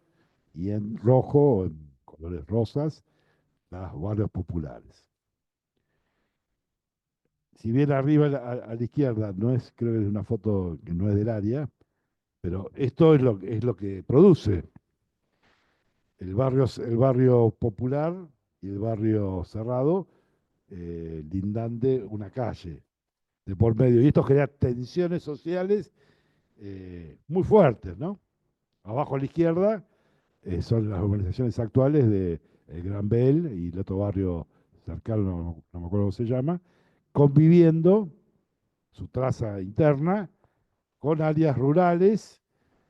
y en rojo, o en colores rosas, los barrios populares. Si bien arriba a la izquierda no es, creo que es una foto que no es del área, pero esto es lo que produce el barrio popular y el barrio cerrado, lindante una calle de por medio. Y esto genera tensiones sociales muy fuertes, ¿no? Abajo a la izquierda son las organizaciones actuales de el Gran Bel y el otro barrio cercano, no me acuerdo cómo se llama, conviviendo su traza interna con áreas rurales,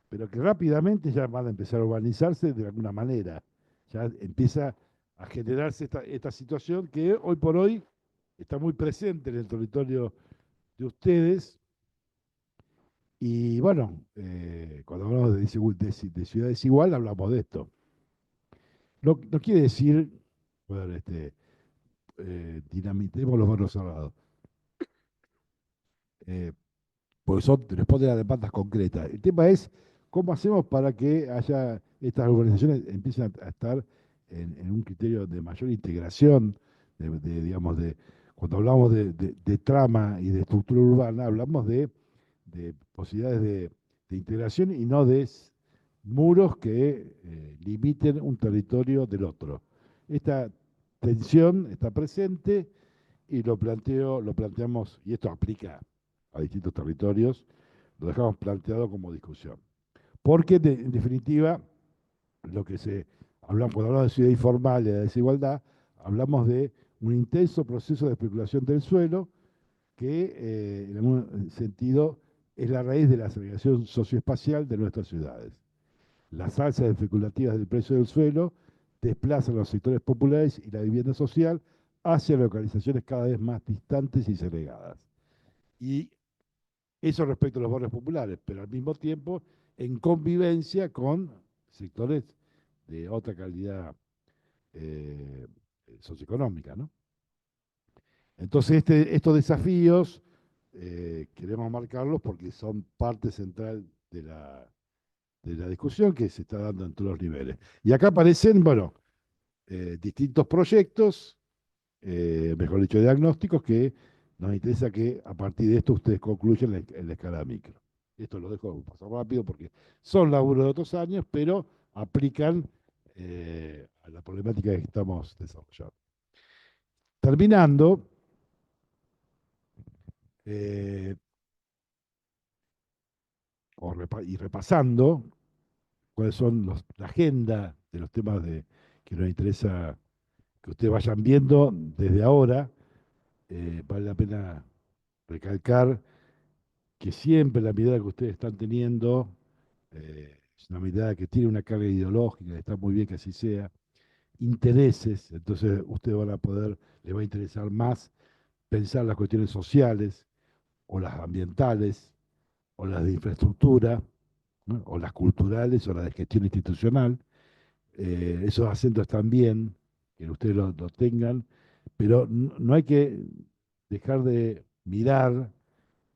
pero que rápidamente ya van a empezar a urbanizarse de alguna manera. Ya empieza a generarse esta situación que hoy por hoy está muy presente en el territorio de ustedes. Y bueno, cuando hablamos de ciudad desigual, hablamos de esto. No quiere decir, bueno, dinamitemos los barrios cerrados. Eh, Porque responden a demandas concretas. El tema es cómo hacemos para que haya estas organizaciones empiecen a estar en un criterio de mayor integración, digamos, cuando hablamos de trama y de estructura urbana, hablamos de posibilidades de integración y no de muros que limiten un territorio del otro. Esta tensión está presente y lo planteamos, y esto aplica a distintos territorios, lo dejamos planteado como discusión. Porque, en definitiva, lo que cuando hablamos de ciudad informal y de desigualdad, hablamos de un intenso proceso de especulación del suelo que, en algún sentido, es la raíz de la segregación socioespacial de nuestras ciudades. Las alzas especulativas del precio del suelo desplazan los sectores populares y la vivienda social hacia localizaciones cada vez más distantes y segregadas. Y eso respecto a los barrios populares, pero al mismo tiempo en convivencia con sectores de otra calidad eh, socioeconómica, ¿no? Entonces, estos desafíos queremos marcarlos porque son parte central de la discusión que se está dando en todos los niveles. Y acá aparecen, bueno, distintos proyectos, mejor dicho, diagnósticos, que nos interesa que a partir de esto ustedes concluyan en la escala micro. Esto lo dejo pasar rápido porque son laburos de otros años, pero aplican a la problemática que estamos desarrollando. Terminando, eh, y repasando cuáles son la agenda de los temas que nos interesa que ustedes vayan viendo desde ahora. vale la pena recalcar que siempre la mirada que ustedes están teniendo es una mirada que tiene una carga ideológica, está muy bien que así sea, intereses, entonces ustedes van a poder, les va a interesar más pensar las cuestiones sociales o las ambientales o las de infraestructura, ¿no? O las culturales o las de gestión institucional. Esos acentos están bien, que ustedes lo tengan, pero no hay que dejar de mirar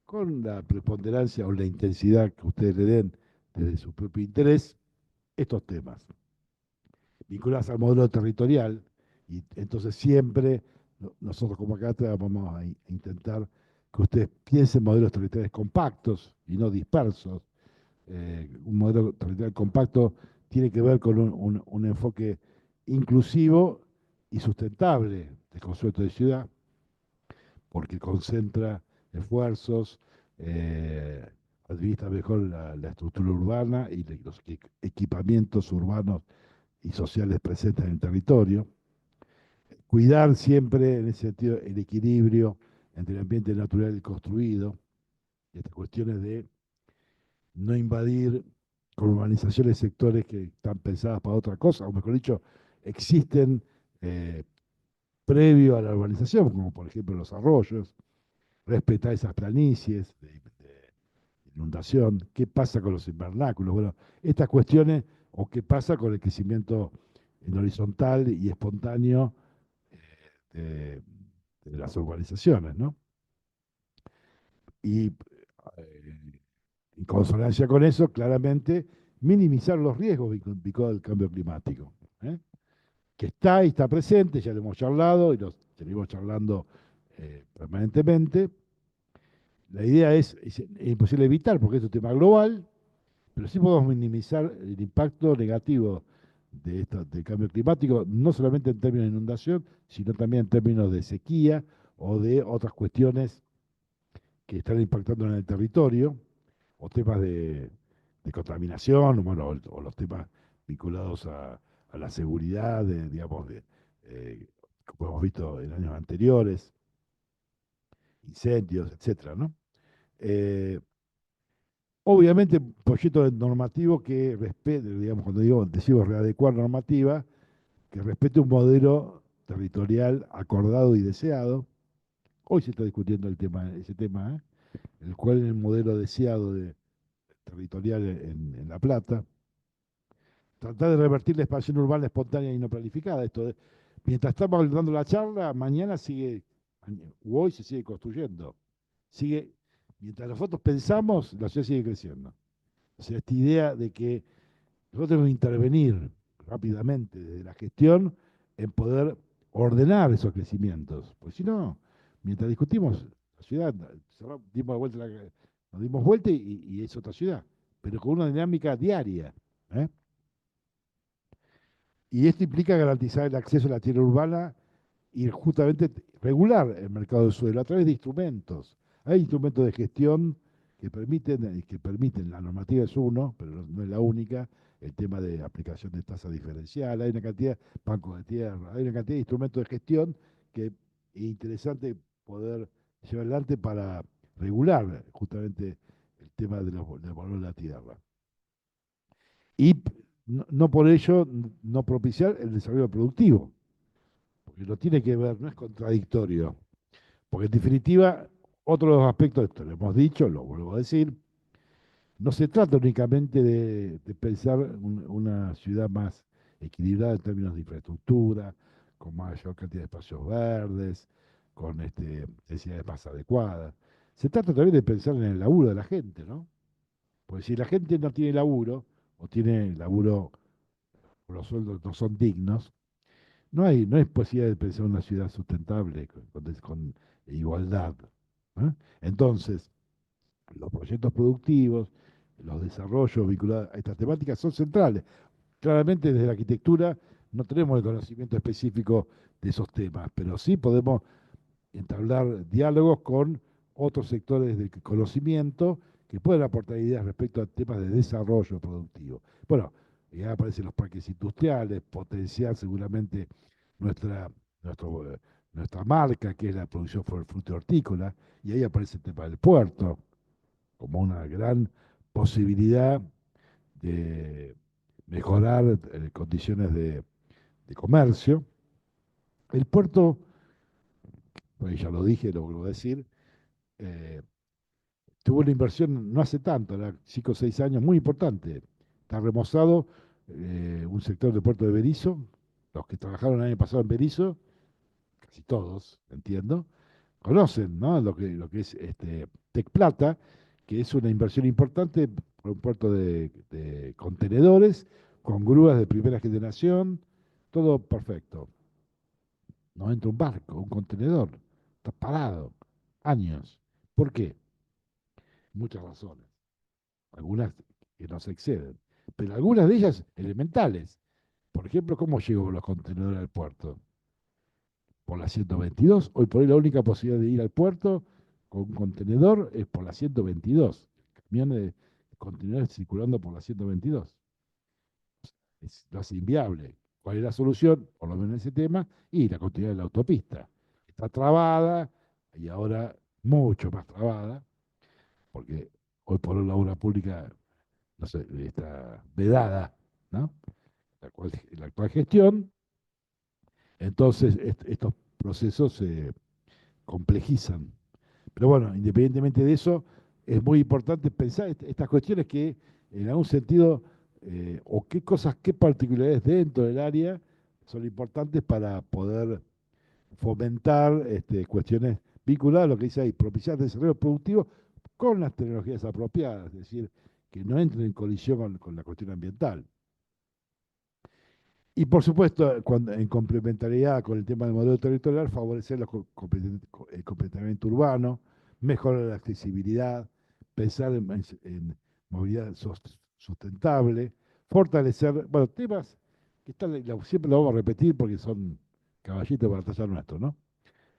con la preponderancia o la intensidad que ustedes le den desde su propio interés estos temas vinculados al modelo territorial. Y entonces siempre nosotros como cátedra vamos a intentar que ustedes piensen modelos territoriales compactos y no dispersos. Un modelo territorial compacto tiene que ver con un enfoque inclusivo y sustentable del concepto de ciudad, porque concentra esfuerzos, eh, administra mejor la estructura urbana y los equipamientos urbanos y sociales presentes en el territorio. Cuidar siempre, en ese sentido, el equilibrio entre el ambiente natural y construido, y estas cuestiones de no invadir con urbanizaciones sectores que están pensadas para otra cosa, o mejor dicho, existen eh, previo a la urbanización, como por ejemplo los arroyos, respetar esas planicies de inundación, qué pasa con los invernáculos, bueno, estas cuestiones, o qué pasa con el crecimiento en horizontal y espontáneo de, de las urbanizaciones, ¿no? Y en consonancia con eso, claramente, minimizar los riesgos vinculados al cambio climático, ¿eh? Que está y está presente, ya lo hemos charlado y lo seguimos charlando permanentemente. La idea es imposible evitar porque es un tema global, pero sí podemos minimizar el impacto negativo del cambio climático, no solamente en términos de inundación, sino también en términos de sequía o de otras cuestiones que están impactando en el territorio, o temas de contaminación, bueno, o los temas vinculados a la seguridad, digamos, como hemos visto en años anteriores, incendios, etcétera, ¿no? Eh, Obviamente, proyecto normativo que respete, digamos, cuando decimos readecuar normativa, que respete un modelo territorial acordado y deseado. Hoy se está discutiendo ese tema, el cual es el modelo deseado territorial en La Plata. Tratar de revertir la expansión urbana espontánea y no planificada. Mientras estamos dando la charla, mañana sigue, o hoy se sigue construyendo. Sigue, mientras nosotros pensamos, la ciudad sigue creciendo. O sea, esta idea de que nosotros tenemos que intervenir rápidamente desde la gestión en poder ordenar esos crecimientos. Porque si no, mientras discutimos, la ciudad, nos dimos vuelta y es otra ciudad, pero con una dinámica diaria. ¿Eh? Y esto implica garantizar el acceso a la tierra urbana y justamente regular el mercado del suelo a través de instrumentos. Hay instrumentos de gestión que permiten, la normativa es uno, pero no es la única, el tema de aplicación de tasa diferencial, hay una cantidad, bancos de tierra, hay una cantidad de instrumentos de gestión que es interesante poder llevar adelante para regular justamente el tema del valor de la tierra. Y no por ello no propiciar el desarrollo productivo, porque lo tiene que ver, no es contradictorio. Porque en definitiva, otro de los aspectos, esto lo hemos dicho, lo vuelvo a decir, no se trata únicamente de pensar una ciudad más equilibrada en términos de infraestructura, con mayor cantidad de espacios verdes, con necesidades más adecuadas. Se trata también de pensar en el laburo de la gente, ¿no? Porque si la gente no tiene laburo, o tiene laburo, o los sueldos no son dignos, no hay posibilidad de pensar una ciudad sustentable con igualdad. ¿Eh? Entonces, los proyectos productivos, los desarrollos vinculados a estas temáticas son centrales. Claramente desde la arquitectura no tenemos el conocimiento específico de esos temas, pero sí podemos entablar diálogos con otros sectores del conocimiento que pueden aportar ideas respecto a temas de desarrollo productivo. Bueno, ya aparecen los parques industriales, potenciar seguramente nuestra, nuestro nuestra marca, que es la producción fruto hortícola, y ahí aparece el tema del puerto como una gran posibilidad de mejorar condiciones de comercio. El puerto, pues ya lo dije, lo vuelvo a decir, eh, tuvo una inversión no hace tanto, era 5 o 6 años, muy importante. Está remozado un sector del puerto de Berisso. Los que trabajaron el año pasado en Berisso, casi todos, entiendo, conocen, ¿no? Lo que es Tec Plata, que es una inversión importante por un puerto de contenedores, con grúas de primera generación, todo perfecto. No entra un barco, un contenedor, está parado, años. ¿Por qué? Muchas razones. Algunas que no se exceden, pero algunas de ellas elementales. Por ejemplo, ¿cómo llego los contenedores al puerto? Por la 122. Hoy por hoy la única posibilidad de ir al puerto con un contenedor es por la 122. Camiones de contenedores circulando por la 122. Lo hace inviable. ¿Cuál es la solución? Por lo menos en ese tema, y la continuidad de la autopista. Está trabada y ahora mucho más trabada, porque hoy por hoy la obra pública, no sé, está vedada, ¿no? La actual gestión. Entonces, estos procesos se complejizan. Pero bueno, independientemente de eso, es muy importante pensar estas cuestiones que, en algún sentido, o qué cosas, qué particularidades dentro del área son importantes para poder fomentar cuestiones vinculadas a lo que dice ahí, propiciar el desarrollo productivo con las tecnologías apropiadas, es decir, que no entren en colisión con la cuestión ambiental. Y por supuesto, en complementariedad con el tema del modelo territorial, favorecer el completamiento urbano, mejorar la accesibilidad, pensar en movilidad sustentable, fortalecer, bueno, temas que siempre lo vamos a repetir porque son caballitos para tallar nuestro, ¿no?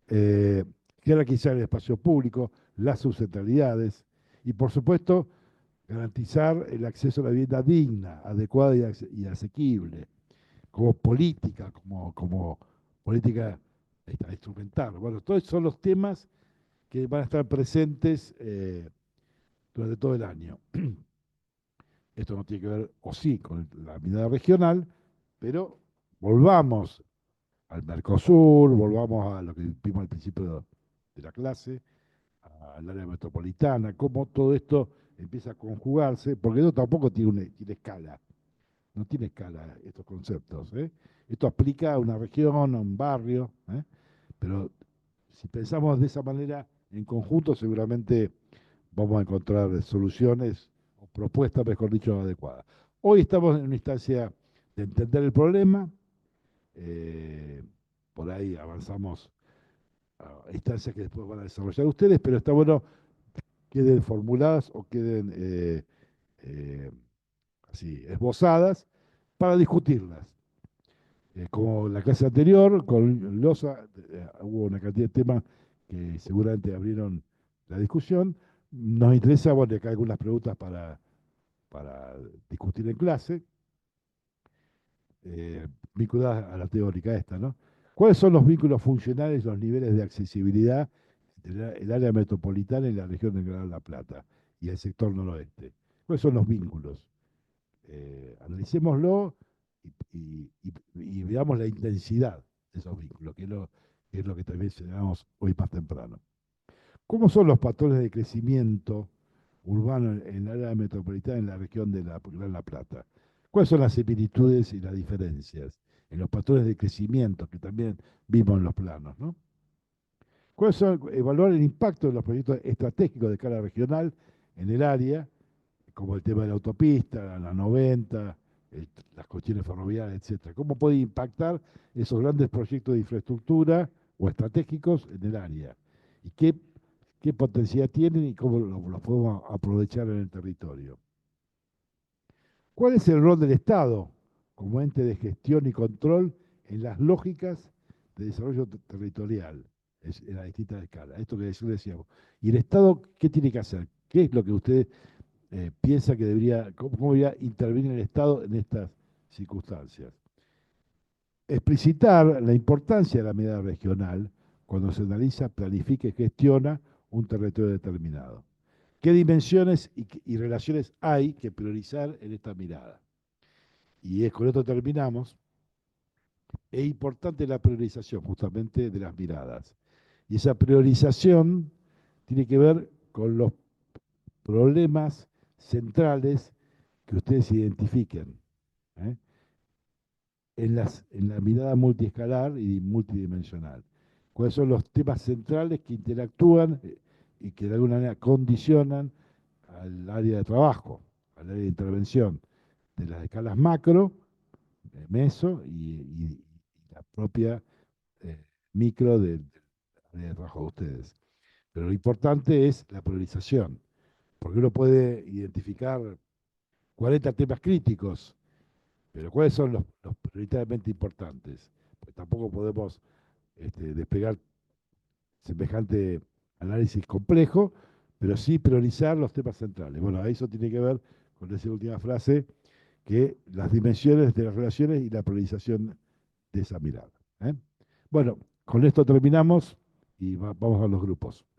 Eh, Jerarquizar el espacio público, las subcentralidades y, por supuesto, garantizar el acceso a la vivienda digna, adecuada y asequible como política, como política instrumental. Bueno, todos son los temas que van a estar presentes durante todo el año. Esto no tiene que ver, o sí, con la mirada regional, pero volvamos al Mercosur, volvamos a lo que vimos al principio de la clase, al área metropolitana, cómo todo esto empieza a conjugarse, porque eso tampoco tiene escala. No tiene escala estos conceptos. Esto aplica a una región, a un barrio, pero si pensamos de esa manera en conjunto, seguramente vamos a encontrar soluciones o propuestas, mejor dicho, adecuadas. Hoy estamos en una instancia de entender el problema, eh, por ahí avanzamos a instancias que después van a desarrollar ustedes, pero está bueno que queden formuladas o queden eh, así esbozadas para discutirlas. Como la clase anterior, con Loza, hubo una cantidad de temas que seguramente abrieron la discusión. Nos interesa, bueno, acá algunas preguntas para discutir en clase, vinculadas a la teórica esta, ¿no? ¿Cuáles son los vínculos funcionales, los niveles de accesibilidad entre el área metropolitana y la región de Gran La Plata y el sector noroeste? ¿Cuáles son los vínculos? Analicémoslo y veamos la intensidad de esos vínculos, que es lo que también señalamos hoy más temprano. ¿Cómo son los patrones de crecimiento urbano en el área metropolitana en la región de la Gran La Plata? ¿Cuáles son las similitudes y las diferencias en los patrones de crecimiento que también vimos en los planos, ¿no? ¿Cuáles son, evaluar el impacto de los proyectos estratégicos de escala regional en el área, como el tema de la autopista, la 90, las cuestiones ferroviarias, etcétera? ¿Cómo puede impactar esos grandes proyectos de infraestructura o estratégicos en el área? ¿Y qué potencial tienen y cómo los podemos aprovechar en el territorio? ¿Cuál es el rol del Estado como ente de gestión y control en las lógicas de desarrollo territorial en las distintas escalas? Esto que decíamos. ¿Y el Estado qué tiene que hacer? ¿Qué es lo que usted piensa que cómo debería intervenir el Estado en estas circunstancias? Explicitar la importancia de la mirada regional, cuando se analiza, planifica y gestiona un territorio determinado. ¿Qué dimensiones y relaciones hay que priorizar en esta mirada? Y con esto terminamos. Es importante la priorización justamente de las miradas. Y esa priorización tiene que ver con los problemas centrales que ustedes identifiquen, ¿eh? En la mirada multiescalar y multidimensional. ¿Cuáles son los temas centrales que interactúan y que de alguna manera condicionan al área de trabajo, al área de intervención de las escalas macro, meso y la propia micro del área de trabajo de ustedes? Pero lo importante es la priorización, porque uno puede identificar 40 temas críticos, pero ¿cuáles son los prioritariamente importantes? Pues tampoco podemos despegar semejante análisis complejo, pero sí priorizar los temas centrales. Bueno, eso tiene que ver con esa última frase, que las dimensiones de las relaciones y la priorización de esa mirada, ¿eh? Bueno, con esto terminamos y vamos a los grupos. Gracias.